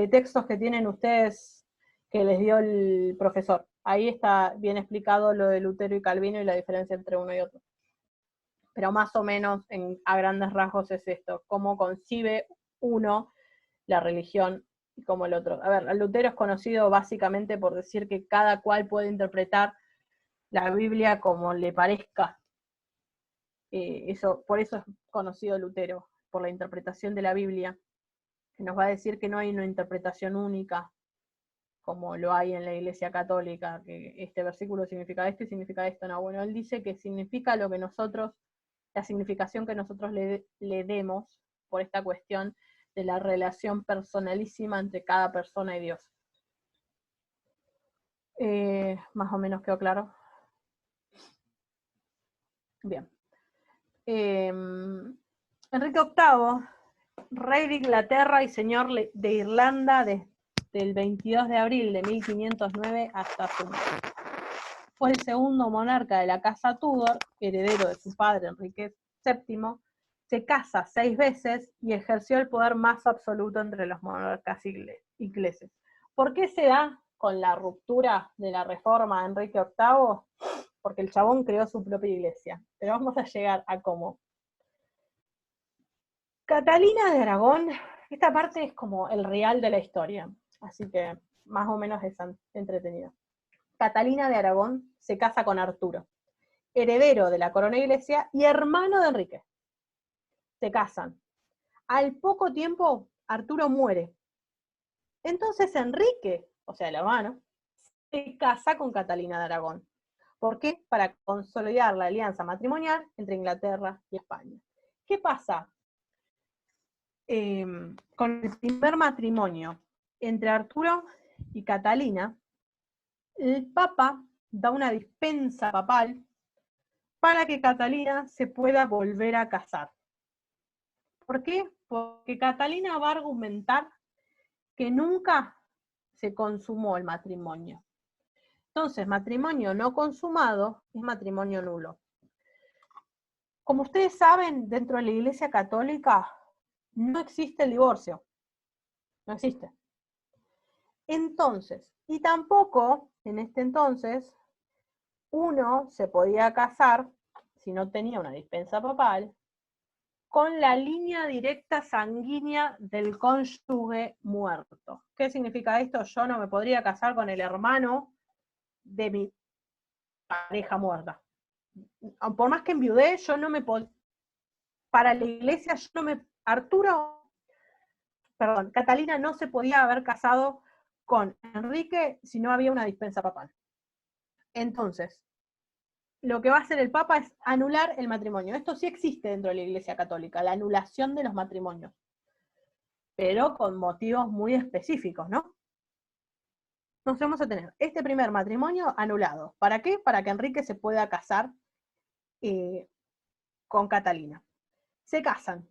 textos que tienen ustedes que les dio el profesor. Ahí está bien explicado lo de Lutero y Calvino y la diferencia entre uno y otro. Pero más o menos a grandes rasgos es esto, cómo concibe uno la religión y cómo el otro. A ver, Lutero es conocido básicamente por decir que cada cual puede interpretar la Biblia como le parezca. Por eso es conocido Lutero, por la interpretación de la Biblia, que nos va a decir que no hay una interpretación única, como lo hay en la Iglesia Católica, que este versículo significa esto y significa esto. No, bueno, él dice que significa lo que nosotros, la significación que nosotros le demos por esta cuestión de la relación personalísima entre cada persona y Dios. Más o menos quedó claro. Bien. Enrique VIII, rey de Inglaterra y señor de Irlanda desde el 22 de abril de 1509 hasta su muerte. Fue el segundo monarca de la casa Tudor, heredero de su padre Enrique VII, se casa 6 veces y ejerció el poder más absoluto entre los monarcas ingleses. ¿Por qué se da con la ruptura de la reforma de Enrique VIII? Porque el chabón creó su propia iglesia. Pero vamos a llegar a cómo. Catalina de Aragón, esta parte es como el real de la historia, así que más o menos es entretenido. Catalina de Aragón se casa con Arturo, heredero de la corona iglesia y hermano de Enrique. Se casan. Al poco tiempo, Arturo muere. Entonces Enrique, o sea el hermano, se casa con Catalina de Aragón. ¿Por qué? Para consolidar la alianza matrimonial entre Inglaterra y España. ¿Qué pasa? Con el primer matrimonio entre Arturo y Catalina, el Papa da una dispensa papal para que Catalina se pueda volver a casar. ¿Por qué? Porque Catalina va a argumentar que nunca se consumó el matrimonio. Entonces, matrimonio no consumado es matrimonio nulo. Como ustedes saben, dentro de la Iglesia Católica no existe el divorcio. No existe. Entonces, y tampoco, en este entonces, uno se podía casar, si no tenía una dispensa papal, con la línea directa sanguínea del cónyuge muerto. ¿Qué significa esto? Yo no me podría casar con el hermano de mi pareja muerta. Por más que enviudé, yo no me podría... Para la iglesia, yo no me... Catalina no se podía haber casado con Enrique si no había una dispensa papal. Entonces, lo que va a hacer el Papa es anular el matrimonio. Esto sí existe dentro de la Iglesia Católica, la anulación de los matrimonios, pero con motivos muy específicos, ¿no? Entonces vamos a tener este primer matrimonio anulado. ¿Para qué? Para que Enrique se pueda casar con Catalina. Se casan,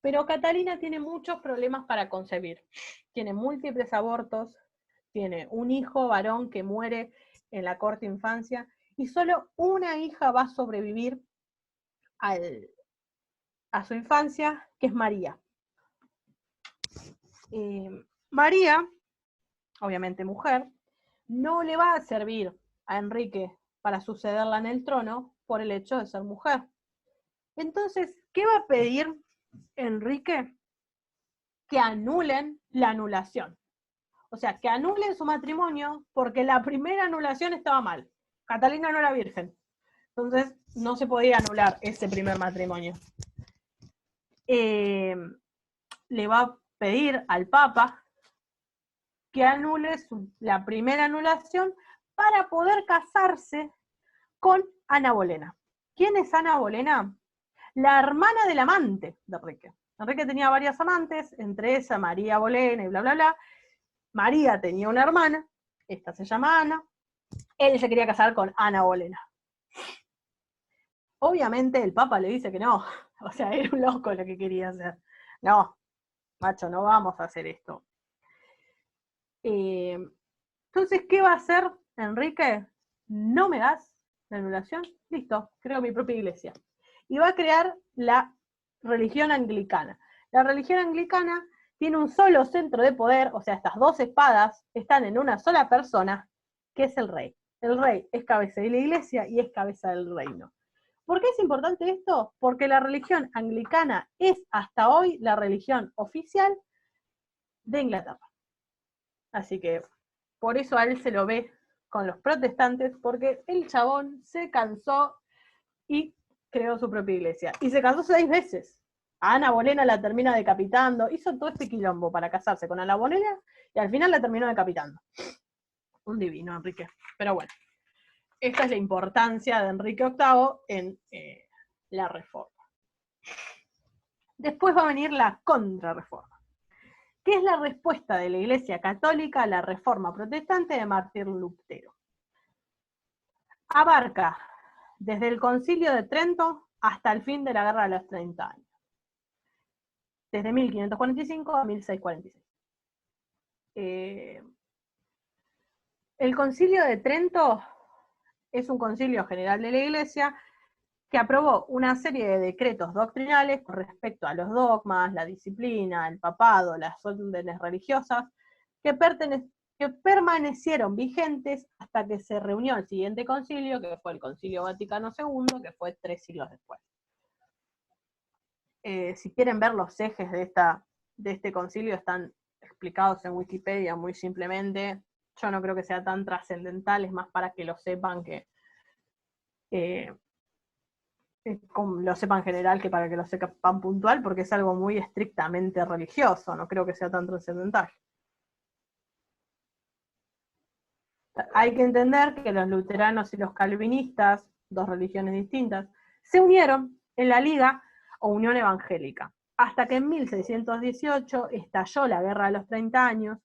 pero Catalina tiene muchos problemas para concebir. Tiene múltiples abortos, tiene un hijo varón que muere en la corta infancia, y solo una hija va a sobrevivir a su infancia, que es María. María, obviamente mujer, no le va a servir a Enrique para sucederla en el trono por el hecho de ser mujer. Entonces, ¿qué va a pedir Enrique? Que anulen la anulación. O sea, que anulen su matrimonio porque la primera anulación estaba mal. Catalina no era virgen. Entonces, no se podía anular ese primer matrimonio. Le va a pedir al Papa que anule la primera anulación para poder casarse con Ana Bolena. ¿Quién es Ana Bolena? La hermana del amante de Enrique. Enrique tenía varias amantes, entre esas María Bolena y bla, bla, bla. María tenía una hermana, esta se llama Ana. Él se quería casar con Ana Bolena. Obviamente el Papa le dice que no, o sea, era un loco lo que quería hacer. No, macho, no vamos a hacer esto. Entonces, ¿qué va a hacer Enrique? ¿No me das la anulación? Listo, creo mi propia iglesia. Y va a crear la religión anglicana. La religión anglicana tiene un solo centro de poder, o sea, estas dos espadas están en una sola persona, que es el rey. El rey es cabeza de la iglesia y es cabeza del reino. ¿Por qué es importante esto? Porque la religión anglicana es hasta hoy la religión oficial de Inglaterra. Así que por eso a él se lo ve con los protestantes, porque el chabón se cansó y creó su propia iglesia. Y se casó 6 veces. A Ana Bolena la termina decapitando, hizo todo este quilombo para casarse con Ana Bolena y al final la terminó decapitando. Un divino, Enrique. Pero bueno, esta es la importancia de Enrique VIII en la reforma. Después va a venir la contrarreforma, que es la respuesta de la Iglesia Católica a la reforma protestante de Martín Lutero. Abarca desde el Concilio de Trento hasta el fin de la Guerra de los 30 años. Desde 1545 a 1646. El Concilio de Trento es un concilio general de la Iglesia que aprobó una serie de decretos doctrinales con respecto a los dogmas, la disciplina, el papado, las órdenes religiosas, que permanecieron vigentes hasta que se reunió el siguiente concilio, que fue el Concilio Vaticano II, que fue 3 siglos después. Si quieren ver los ejes de este concilio, están explicados en Wikipedia muy simplemente. Yo no creo que sea tan trascendental, es más para que lo sepan lo sepan en general que para que lo sepan puntual, porque es algo muy estrictamente religioso, no creo que sea tan trascendental. Hay que entender que los luteranos y los calvinistas, dos religiones distintas, se unieron en la Liga o Unión Evangélica, hasta que en 1618 estalló la Guerra de los 30 años,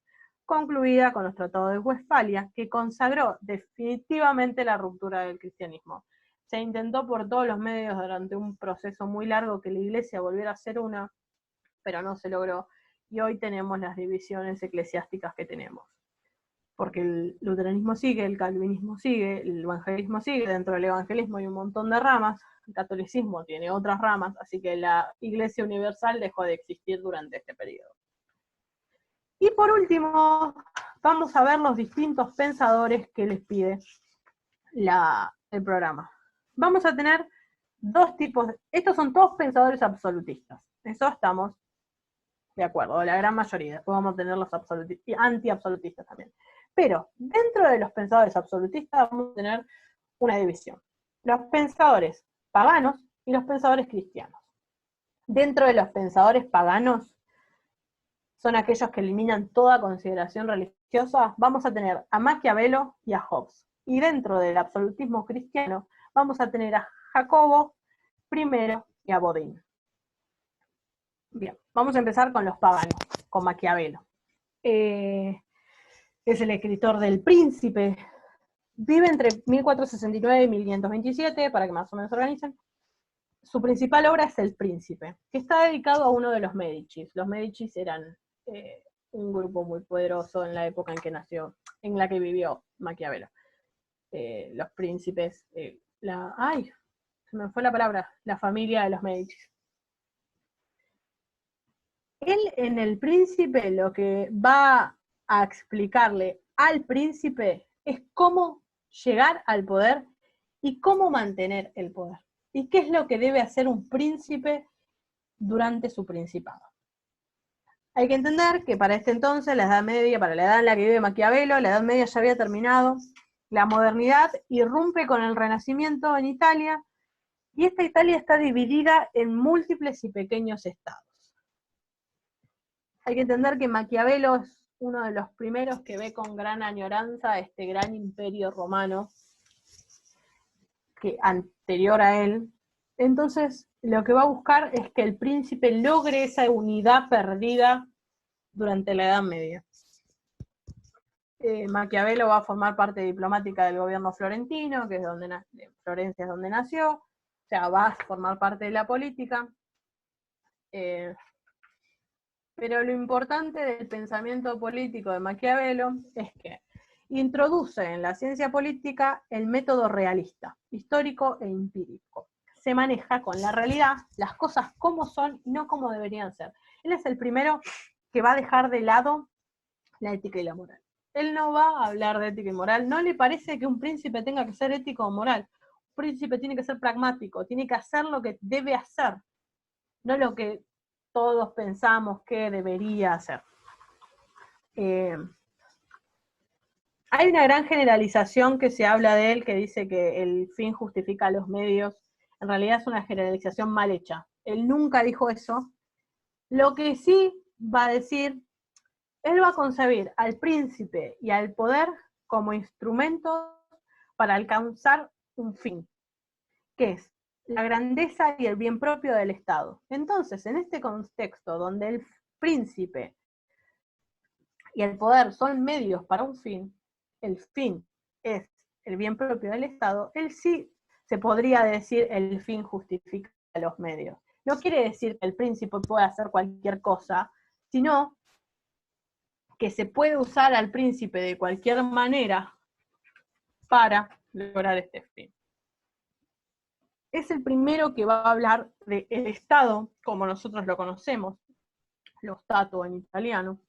concluida con los tratados de Westfalia, que consagró definitivamente la ruptura del cristianismo. Se intentó por todos los medios durante un proceso muy largo que la Iglesia volviera a ser una, pero no se logró, y hoy tenemos las divisiones eclesiásticas que tenemos. Porque el luteranismo sigue, el calvinismo sigue, el evangelismo sigue, dentro del evangelismo hay un montón de ramas, el catolicismo tiene otras ramas, así que la Iglesia Universal dejó de existir durante este periodo. Y por último, vamos a ver los distintos pensadores que les pide el programa. Vamos a tener dos tipos, estos son todos pensadores absolutistas, eso estamos de acuerdo, la gran mayoría, después vamos a tener los anti-absolutistas también. Pero dentro de los pensadores absolutistas vamos a tener una división. Los pensadores paganos y los pensadores cristianos. Dentro de los pensadores paganos, son aquellos que eliminan toda consideración religiosa, vamos a tener a Maquiavelo y a Hobbes. Y dentro del absolutismo cristiano, vamos a tener a Jacobo I y a Bodin. Bien, vamos a empezar con los paganos, con Maquiavelo. Es el escritor del Príncipe. Vive entre 1469 y 1527, para que más o menos se organicen. Su principal obra es El Príncipe, que está dedicado a uno de los Médicis. Los Médicis eran un grupo muy poderoso en la época en que nació, en la que vivió Maquiavelo. Los príncipes, se me fue la palabra, la familia de los Médicis. Él en El Príncipe lo que va a explicarle al príncipe es cómo llegar al poder y cómo mantener el poder. Y qué es lo que debe hacer un príncipe durante su principado. Hay que entender que para este entonces, la Edad Media, para la edad en la que vive Maquiavelo, la Edad Media ya había terminado, la modernidad irrumpe con el Renacimiento en Italia, y esta Italia está dividida en múltiples y pequeños estados. Hay que entender que Maquiavelo es uno de los primeros que ve con gran añoranza este gran imperio romano, que anterior a él. Entonces, lo que va a buscar es que el príncipe logre esa unidad perdida durante la Edad Media. Maquiavelo va a formar parte diplomática del gobierno florentino, que es de Florencia es donde nació, o sea, va a formar parte de la política. Pero lo importante del pensamiento político de Maquiavelo es que introduce en la ciencia política el método realista, histórico e empírico. Se maneja con la realidad, las cosas como son y no como deberían ser. Él es el primero que va a dejar de lado la ética y la moral. Él no va a hablar de ética y moral, no le parece que un príncipe tenga que ser ético o moral. Un príncipe tiene que ser pragmático, tiene que hacer lo que debe hacer, no lo que todos pensamos que debería hacer. Hay una gran generalización que se habla de él, que dice que el fin justifica los medios. En realidad es una generalización mal hecha. Él nunca dijo eso. Lo que sí va a decir, él va a concebir al príncipe y al poder como instrumentos para alcanzar un fin, que es la grandeza y el bien propio del Estado. Entonces, en este contexto donde el príncipe y el poder son medios para un fin, el fin es el bien propio del Estado, él sí se podría decir el fin justifica los medios. No quiere decir que el príncipe pueda hacer cualquier cosa, sino que se puede usar al príncipe de cualquier manera para lograr este fin. Es el primero que va a hablar del Estado, como nosotros lo conocemos, lo Stato en italiano,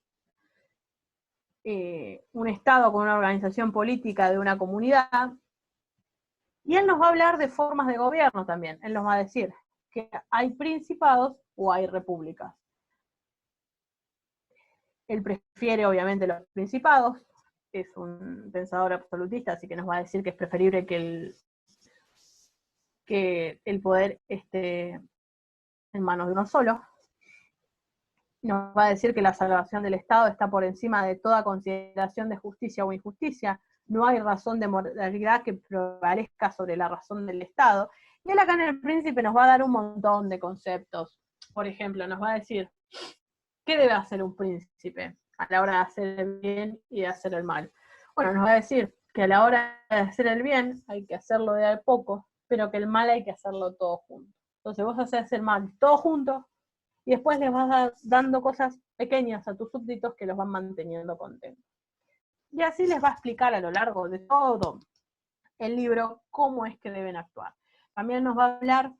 un Estado con una organización política de una comunidad, y él nos va a hablar de formas de gobierno también. Él nos va a decir que hay principados o hay repúblicas. Él prefiere obviamente los principados, es un pensador absolutista, así que nos va a decir que es preferible que el poder esté en manos de uno solo. Nos va a decir que la salvación del Estado está por encima de toda consideración de justicia o injusticia, no hay razón de moralidad que prevalezca sobre la razón del Estado. Y él acá en El Príncipe nos va a dar un montón de conceptos. Por ejemplo, nos va a decir, ¿qué debe hacer un príncipe a la hora de hacer el bien y de hacer el mal? Bueno, nos va a decir que a la hora de hacer el bien hay que hacerlo de a poco, pero que el mal hay que hacerlo todo junto. Entonces vos haces el mal todo junto, y después les vas dando cosas pequeñas a tus súbditos que los van manteniendo contentos. Y así les va a explicar a lo largo de todo el libro cómo es que deben actuar. También nos va a hablar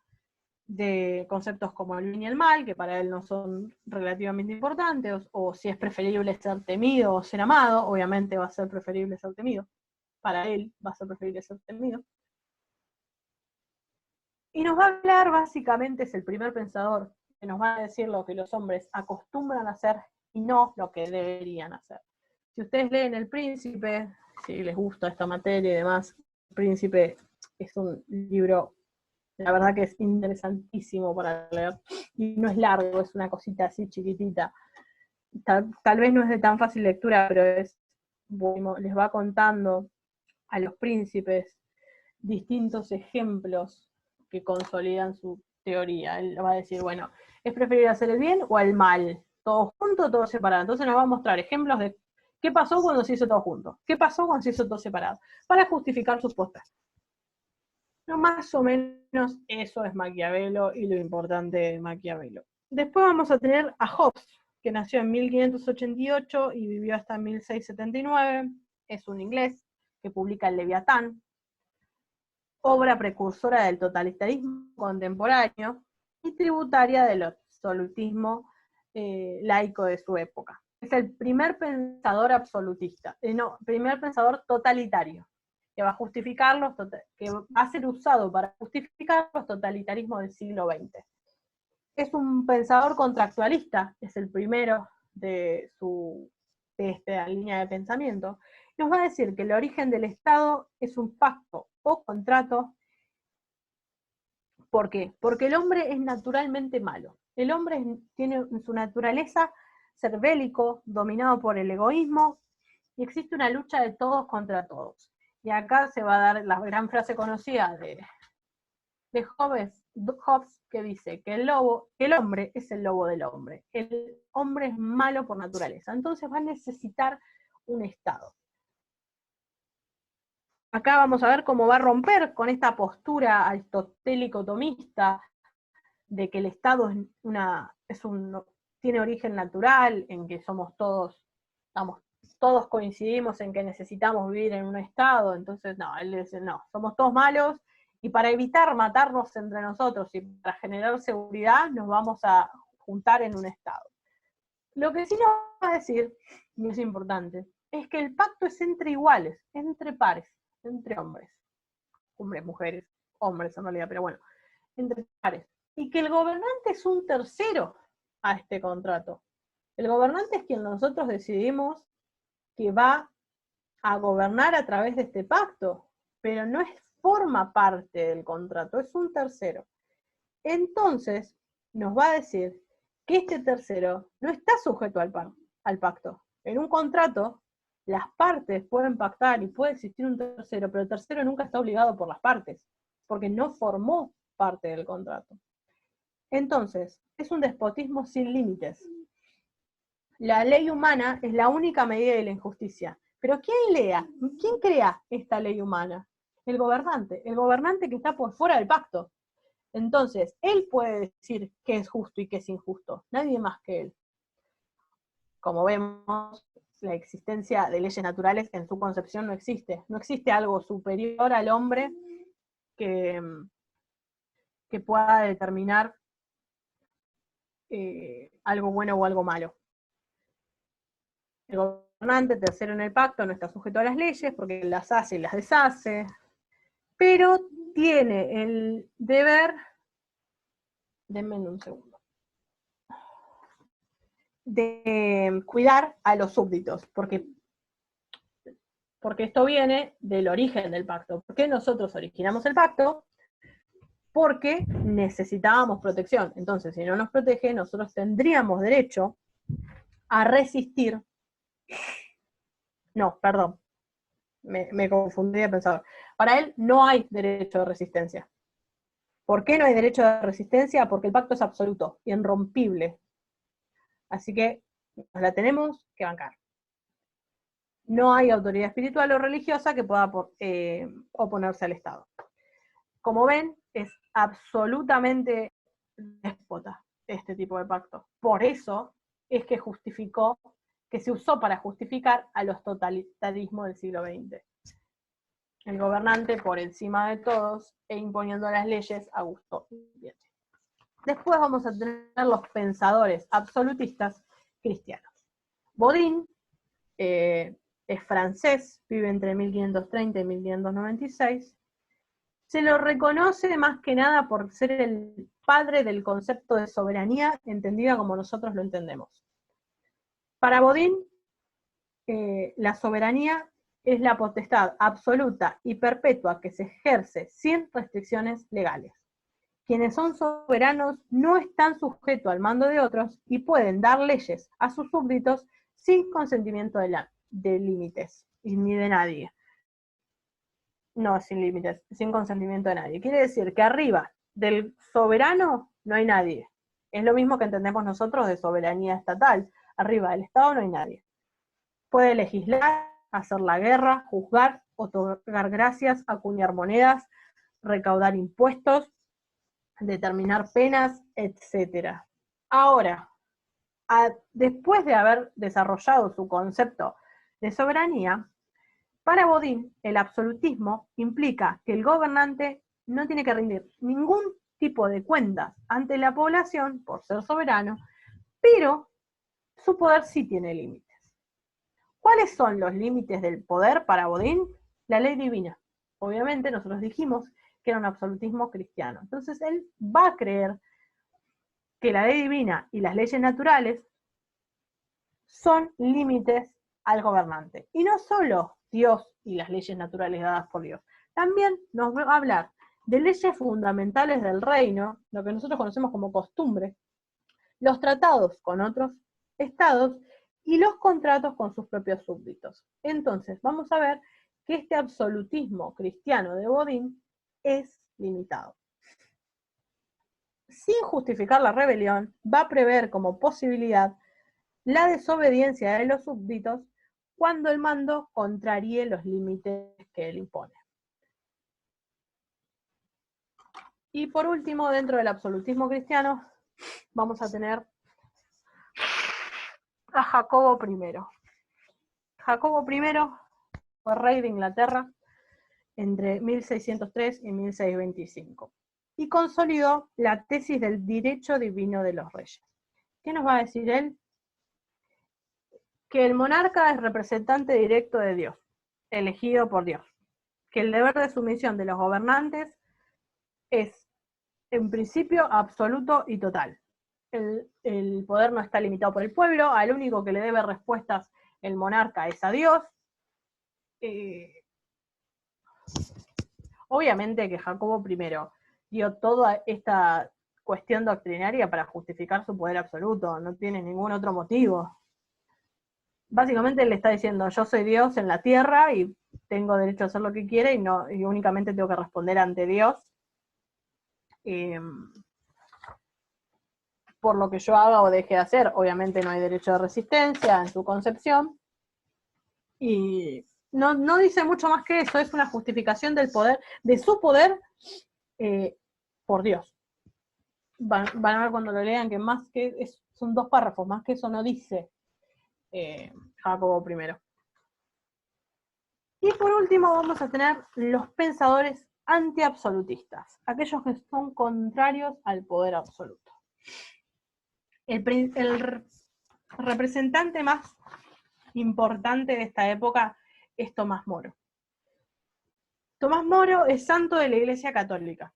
de conceptos como el bien y el mal, que para él no son relativamente importantes, o si es preferible ser temido o ser amado. Obviamente va a ser preferible ser temido. Para él va a ser preferible ser temido. Y nos va a hablar, básicamente, es el primer pensador que nos va a decir lo que los hombres acostumbran a hacer y no lo que deberían hacer. Si ustedes leen El Príncipe, si les gusta esta materia y demás, El Príncipe es un libro, la verdad que es interesantísimo para leer, y no es largo, es una cosita así chiquitita. Tal vez no es de tan fácil lectura, pero les va contando a los príncipes distintos ejemplos que consolidan su teoría. Él va a decir, bueno, ¿es preferible hacer el bien o el mal? ¿Todo junto o todo separado? Entonces nos va a mostrar ejemplos de qué pasó cuando se hizo todo junto, qué pasó cuando se hizo todo separado, para justificar sus posturas. No, más o menos eso es Maquiavelo y lo importante de Maquiavelo. Después vamos a tener a Hobbes, que nació en 1588 y vivió hasta 1679. Es un inglés que publica El Leviatán, obra precursora del totalitarismo contemporáneo y tributaria del absolutismo laico de su época. Es el primer pensador absolutista, primer pensador totalitario, que va a justificar que va a ser usado para justificar los totalitarismos del siglo XX. Es un pensador contractualista, es el primero de esta línea de pensamiento. Nos va a decir que el origen del Estado es un pacto o contrato. ¿Por qué? Porque el hombre es naturalmente malo. El hombre tiene en su naturaleza ser bélico, dominado por el egoísmo, y existe una lucha de todos contra todos. Y acá se va a dar la gran frase conocida de Hobbes, que dice que el hombre es el lobo del hombre. El hombre es malo por naturaleza. Entonces va a necesitar un Estado. Acá vamos a ver cómo va a romper con esta postura aristotélico-tomista de que el Estado tiene origen natural, en que todos coincidimos en que necesitamos vivir en un Estado. Entonces él dice, no, somos todos malos, y para evitar matarnos entre nosotros y para generar seguridad, nos vamos a juntar en un Estado. Lo que sí nos va a decir, y es importante, es que el pacto es entre iguales, entre pares, entre hombres, mujeres, hombres en realidad, pero bueno, entre pares. Y que el gobernante es un tercero a este contrato. El gobernante es quien nosotros decidimos que va a gobernar a través de este pacto, pero no forma parte del contrato, es un tercero. Entonces, nos va a decir que este tercero no está sujeto al pacto. En un contrato, las partes pueden pactar y puede existir un tercero, pero el tercero nunca está obligado por las partes, porque no formó parte del contrato. Entonces, es un despotismo sin límites. La ley humana es la única medida de la injusticia. Pero ¿quién crea esta ley humana? El gobernante que está por fuera del pacto. Entonces, él puede decir qué es justo y qué es injusto, nadie más que él. Como vemos, la existencia de leyes naturales en su concepción no existe. No existe algo superior al hombre que pueda determinar algo bueno o algo malo. El gobernante, tercero en el pacto, no está sujeto a las leyes porque las hace y las deshace, pero tiene el deber, denme un segundo, de cuidar a los súbditos, porque esto viene del origen del pacto. ¿Por qué nosotros originamos el pacto? Porque necesitábamos protección. Entonces, si no nos protege, nosotros tendríamos derecho a resistir. No, perdón, me confundí de pensador. Para él no hay derecho de resistencia. ¿Por qué no hay derecho de resistencia? Porque el pacto es absoluto, irrompible. Así que nos la tenemos que bancar. No hay autoridad espiritual o religiosa que pueda oponerse al Estado. Como ven, es absolutamente déspota este tipo de pacto. Por eso es que se usó para justificar a los totalitarismos del siglo XX. El gobernante por encima de todos e imponiendo las leyes a gusto. Después vamos a tener los pensadores absolutistas cristianos. Bodin es francés, vive entre 1530 y 1596, Se lo reconoce más que nada por ser el padre del concepto de soberanía, entendida como nosotros lo entendemos. Para Bodin, la soberanía es la potestad absoluta y perpetua que se ejerce sin restricciones legales. Quienes son soberanos no están sujetos al mando de otros y pueden dar leyes a sus súbditos sin consentimiento de límites, ni de nadie. No, sin límites, sin consentimiento de nadie. Quiere decir que arriba del soberano no hay nadie. Es lo mismo que entendemos nosotros de soberanía estatal. Arriba del Estado no hay nadie. Puede legislar, hacer la guerra, juzgar, otorgar gracias, acuñar monedas, recaudar impuestos, determinar penas, etc. Ahora, después de haber desarrollado su concepto de soberanía, para Bodin, el absolutismo implica que el gobernante no tiene que rendir ningún tipo de cuentas ante la población por ser soberano, pero su poder sí tiene límites. ¿Cuáles son los límites del poder para Bodin? La ley divina. Obviamente nosotros dijimos que era un absolutismo cristiano. Entonces él va a creer que la ley divina y las leyes naturales son límites al gobernante. Y no solo Dios y las leyes naturales dadas por Dios. También nos va a hablar de leyes fundamentales del reino, lo que nosotros conocemos como costumbre, los tratados con otros estados y los contratos con sus propios súbditos. Entonces, vamos a ver que este absolutismo cristiano de Bodin es limitado. Sin justificar la rebelión, va a prever como posibilidad la desobediencia de los súbditos cuando el mando contraríe los límites que él impone. Y por último, dentro del absolutismo cristiano, vamos a tener a Jacobo I. Jacobo I fue rey de Inglaterra entre 1603 y 1625 y consolidó la tesis del derecho divino de los reyes. ¿Qué nos va a decir él? Que el monarca es representante directo de Dios, elegido por Dios, que el deber de sumisión de los gobernantes es, en principio, absoluto y total. El poder no está limitado por el pueblo, al único que le debe respuestas el monarca es a Dios. Obviamente que Jacobo I dio toda esta cuestión doctrinaria para justificar su poder absoluto, no tiene ningún otro motivo. Básicamente le está diciendo, yo soy Dios en la tierra y tengo derecho a hacer lo que quiera y únicamente tengo que responder ante Dios por lo que yo haga o deje de hacer. Obviamente no hay derecho de resistencia en su concepción. Y no dice mucho más que eso, es una justificación del poder, de su poder por Dios. Van a ver cuando lo lean que más que son 2 párrafos, más que eso no dice Jacobo I. Y por último vamos a tener los pensadores antiabsolutistas, aquellos que son contrarios al poder absoluto. El representante más importante de esta época es Tomás Moro. Tomás Moro es santo de la Iglesia Católica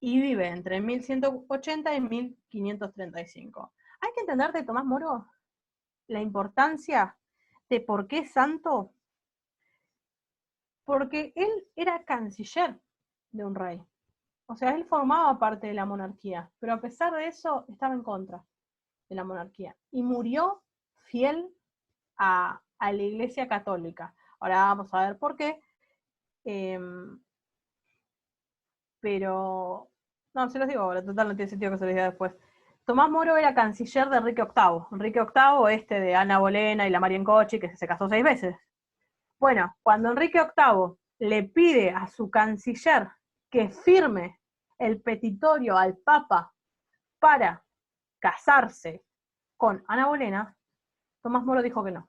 y vive entre 1180 y 1535. Hay que entender de Tomás Moro la importancia de por qué es santo, porque él era canciller de un rey. O sea, él formaba parte de la monarquía, pero a pesar de eso estaba en contra de la monarquía y murió fiel a la Iglesia Católica. Ahora vamos a ver por qué. Pero, no, se los digo ahora, total no tiene sentido que se los diga después. Tomás Moro era canciller de Enrique VIII. Enrique VIII, de Ana Bolena y la Mariencochi, que se casó 6 veces. Bueno, cuando Enrique VIII le pide a su canciller que firme el petitorio al Papa para casarse con Ana Bolena, Tomás Moro dijo que no.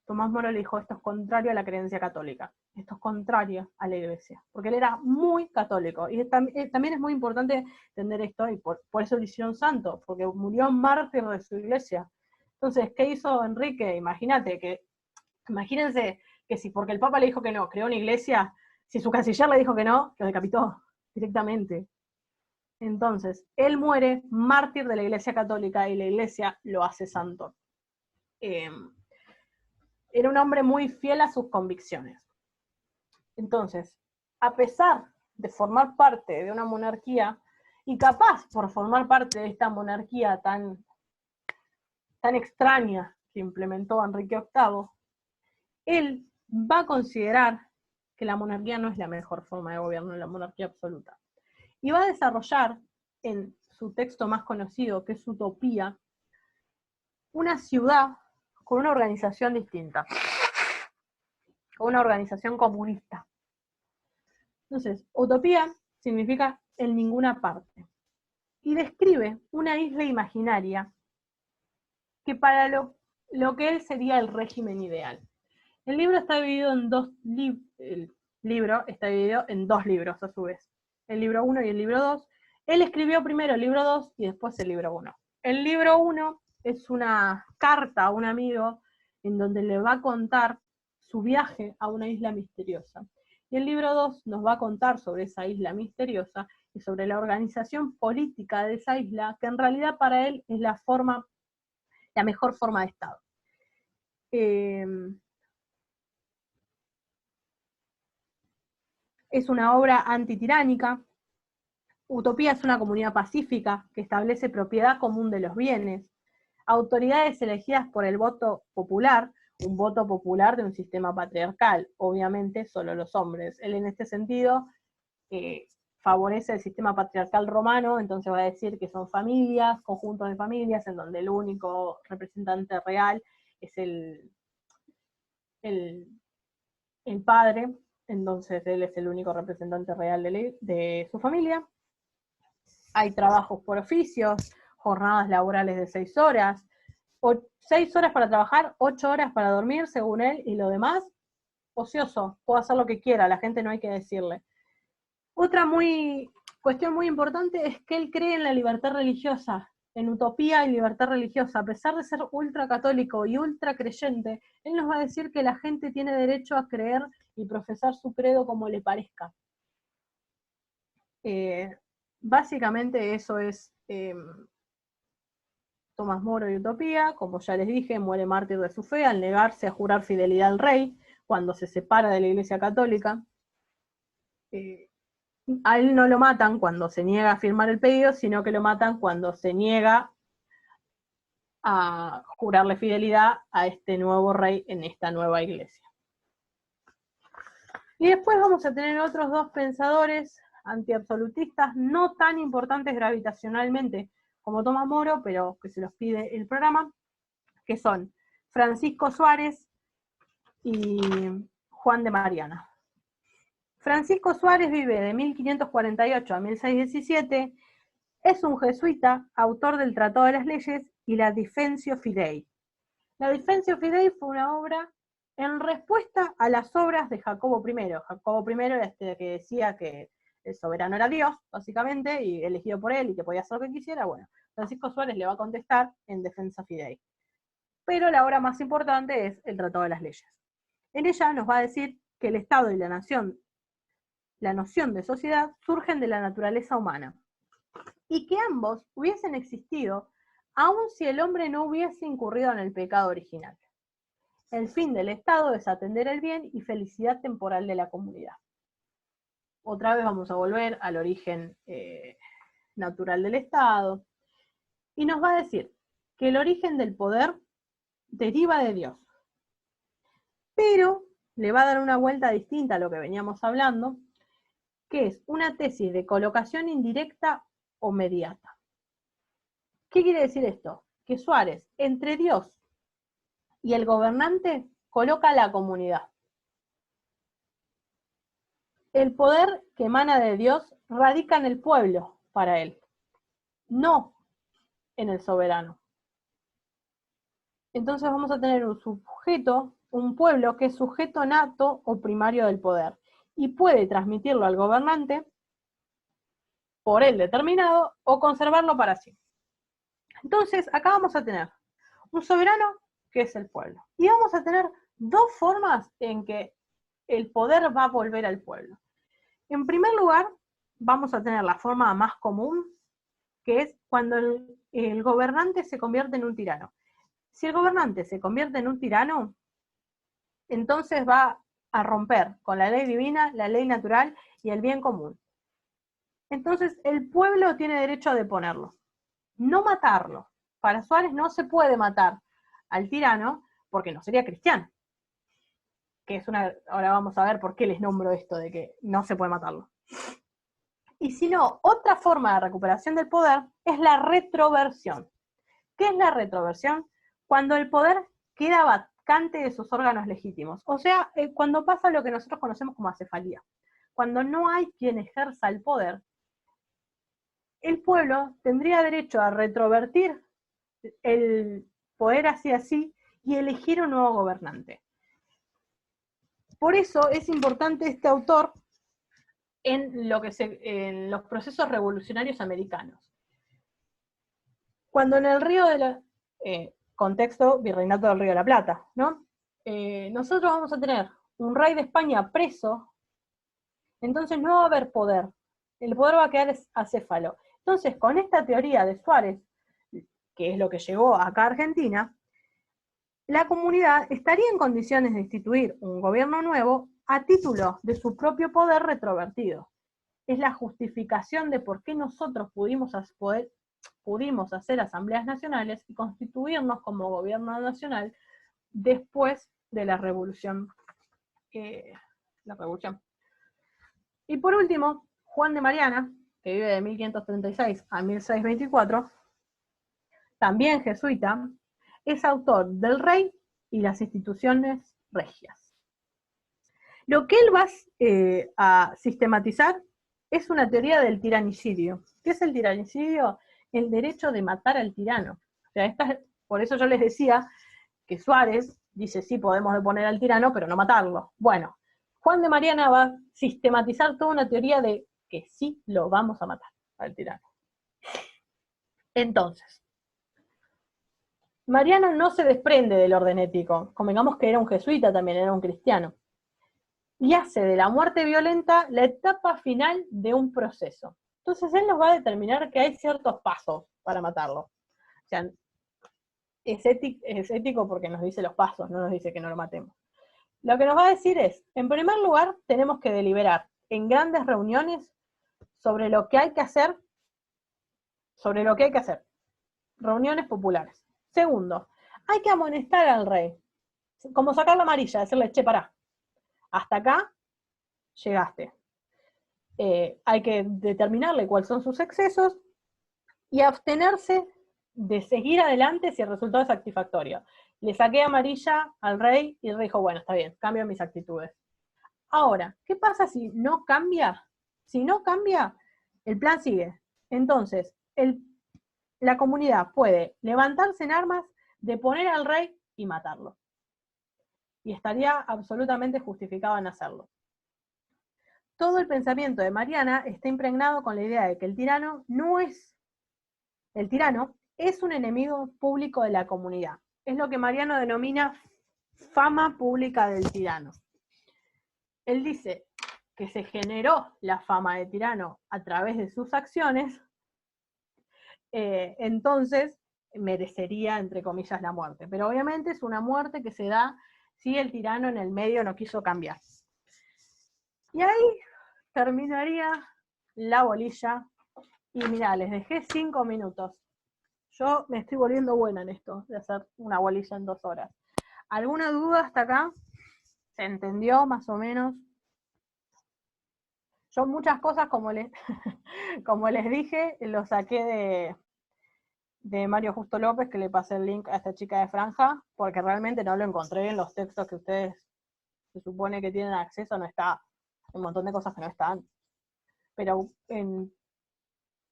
Tomás Moro le dijo, esto es contrario a la creencia católica, esto es contrario a la Iglesia, porque él era muy católico, y también es muy importante entender esto, y por eso lo hicieron santo, porque murió mártir de su Iglesia. Entonces, ¿qué hizo Enrique? Imagínense que si porque el Papa le dijo que no, creó una iglesia, Si su canciller le dijo que no, lo decapitó directamente. Entonces, él muere mártir de la Iglesia Católica y la Iglesia lo hace santo. Era un hombre muy fiel a sus convicciones. Entonces, a pesar de formar parte de una monarquía, y capaz por formar parte de esta monarquía tan extraña que implementó Enrique VIII, él va a considerar que la monarquía no es la mejor forma de gobierno, la monarquía absoluta. Y va a desarrollar en su texto más conocido, que es Utopía, una ciudad con una organización distinta, con una organización comunista. Entonces, Utopía significa en ninguna parte. Y describe una isla imaginaria que para lo que él sería el régimen ideal. El libro está dividido en dos libros a su vez. El libro 1 y el libro 2. Él escribió primero el libro 2 y después el libro 1. El libro 1 es una carta a un amigo en donde le va a contar su viaje a una isla misteriosa. Y el libro 2 nos va a contar sobre esa isla misteriosa y sobre la organización política de esa isla, que en realidad para él es la mejor forma de Estado. Es una obra antitiránica. Utopía es una comunidad pacífica que establece propiedad común de los bienes, autoridades elegidas por el voto popular, un voto popular de un sistema patriarcal, obviamente solo los hombres. Él en este sentido favorece el sistema patriarcal romano, entonces va a decir que son familias, conjuntos de familias, en donde el único representante real es el padre, entonces él es el único representante real de su familia. Hay trabajos por oficios, jornadas laborales de 6 horas, 6 horas para trabajar, 8 horas para dormir, según él, y lo demás, ocioso, puedo hacer lo que quiera, a la gente no hay que decirle. Otra cuestión muy importante es que él cree en la libertad religiosa, en Utopía y libertad religiosa. A pesar de ser ultracatólico y ultracreyente, él nos va a decir que la gente tiene derecho a creer y profesar su credo como le parezca. Básicamente eso es Tomás Moro y Utopía. Como ya les dije, muere mártir de su fe al negarse a jurar fidelidad al rey cuando se separa de la Iglesia Católica. A él no lo matan cuando se niega a firmar el pedido, sino que lo matan cuando se niega a jurarle fidelidad a este nuevo rey en esta nueva iglesia. Y después vamos a tener otros dos pensadores antiabsolutistas, no tan importantes gravitacionalmente como Tomás Moro, pero que se los pide el programa, que son Francisco Suárez y Juan de Mariana. Francisco Suárez vive de 1548 a 1617, es un jesuita, autor del Tratado de las Leyes y la Defensio Fidei. La Defensio Fidei fue una obra en respuesta a las obras de Jacobo I. Jacobo I era este que decía que el soberano era Dios, básicamente, y elegido por él y que podía hacer lo que quisiera. Bueno, Francisco Suárez le va a contestar en Defensa Fidei. Pero la obra más importante es el Tratado de las Leyes. En ella nos va a decir que el Estado y la nación, la noción de sociedad, surgen de la naturaleza humana, y que ambos hubiesen existido aun si el hombre no hubiese incurrido en el pecado original. El fin del Estado es atender el bien y felicidad temporal de la comunidad. Otra vez vamos a volver al origen natural del Estado, y nos va a decir que el origen del poder deriva de Dios, pero le va a dar una vuelta distinta a lo que veníamos hablando, que es una tesis de colocación indirecta o mediata. ¿Qué quiere decir esto? Que Suárez, entre Dios y el gobernante, coloca a la comunidad. El poder que emana de Dios radica en el pueblo para él, no en el soberano. Entonces vamos a tener un sujeto, un pueblo que es sujeto nato o primario del poder, y puede transmitirlo al gobernante por él determinado o conservarlo para sí. Entonces acá vamos a tener un soberano que es el pueblo, y vamos a tener dos formas en que el poder va a volver al pueblo. En primer lugar, vamos a tener la forma más común, que es cuando el gobernante se convierte en un tirano. Si el gobernante se convierte en un tirano, entonces va a romper con la ley divina, la ley natural y el bien común. Entonces el pueblo tiene derecho a deponerlo, no matarlo. Para Suárez no se puede matar al tirano porque no sería cristiano. Que es ahora vamos a ver por qué les nombro esto de que no se puede matarlo. Y si no, otra forma de recuperación del poder es la retroversión. ¿Qué es la retroversión? Cuando el poder queda vacante de sus órganos legítimos. O sea, cuando pasa lo que nosotros conocemos como acefalía. Cuando no hay quien ejerza el poder, el pueblo tendría derecho a retrovertir el poder así y elegir un nuevo gobernante. Por eso es importante este autor en los procesos revolucionarios americanos. Cuando en el Río de la... contexto Virreinato del Río de la Plata, ¿no? Nosotros vamos a tener un rey de España preso, entonces no va a haber poder. El poder va a quedar acéfalo. Entonces, con esta teoría de Suárez, que es lo que llegó acá a Argentina, la comunidad estaría en condiciones de instituir un gobierno nuevo a título de su propio poder retrovertido. Es la justificación de por qué nosotros pudimos hacer asambleas nacionales y constituirnos como gobierno nacional después de la revolución. Y por último, Juan de Mariana, que vive de 1536 a 1624, también jesuita, es autor del Rey y las instituciones regias. Lo que él va a sistematizar es una teoría del tiranicidio. ¿Qué es el tiranicidio? El derecho de matar al tirano. O sea, por eso yo les decía que Suárez dice, sí, podemos deponer al tirano, pero no matarlo. Bueno, Juan de Mariana va a sistematizar toda una teoría de que sí lo vamos a matar al tirano. Entonces, Mariano no se desprende del orden ético, convengamos que era un jesuita también, era un cristiano, y hace de la muerte violenta la etapa final de un proceso. Entonces él nos va a determinar que hay ciertos pasos para matarlo. O sea, es ético porque nos dice los pasos, no nos dice que no lo matemos. Lo que nos va a decir es, en primer lugar, tenemos que deliberar en grandes reuniones sobre lo que hay que hacer, reuniones populares. Segundo, hay que amonestar al rey, como sacar la amarilla, decirle, che, pará, hasta acá llegaste. Hay que determinarle cuáles son sus excesos y abstenerse de seguir adelante si el resultado es satisfactorio. Le saqué amarilla al rey y el rey dijo, bueno, está bien, cambio mis actitudes. Ahora, ¿qué pasa si no cambia? Si no cambia, el plan sigue. Entonces, la comunidad puede levantarse en armas, deponer al rey y matarlo. Y estaría absolutamente justificado en hacerlo. Todo el pensamiento de Mariana está impregnado con la idea de que el tirano es un enemigo público de la comunidad. Es lo que Mariano denomina fama pública del tirano. Él dice que se generó la fama de tirano a través de sus acciones, entonces merecería, entre comillas, la muerte. Pero obviamente es una muerte que se da si el tirano en el medio no quiso cambiar. Y ahí terminaría la bolilla. Y mirá, les dejé 5 minutos. Yo me estoy volviendo buena en esto, de hacer una bolilla en 2 horas. ¿Alguna duda hasta acá? ¿Se entendió más o menos? Yo muchas cosas, como les dije, lo saqué de Mario Justo López, que le pasé el link a esta chica de Franja, porque realmente no lo encontré en los textos que ustedes se supone que tienen acceso, no está. Un montón de cosas que no están. Pero en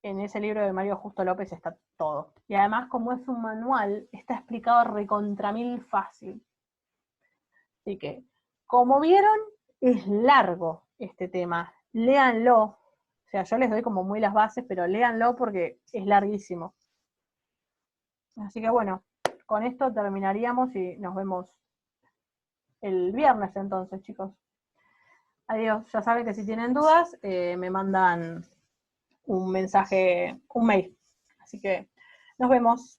ese libro de Mario Justo López está todo. Y además, como es un manual, está explicado recontramil fácil. Así que, como vieron, es largo este tema. Léanlo. O sea, yo les doy como muy las bases, pero léanlo porque es larguísimo. Así que bueno, con esto terminaríamos y nos vemos el viernes entonces, chicos. Adiós. Ya saben que si tienen dudas, me mandan un mensaje, un mail. Así que nos vemos.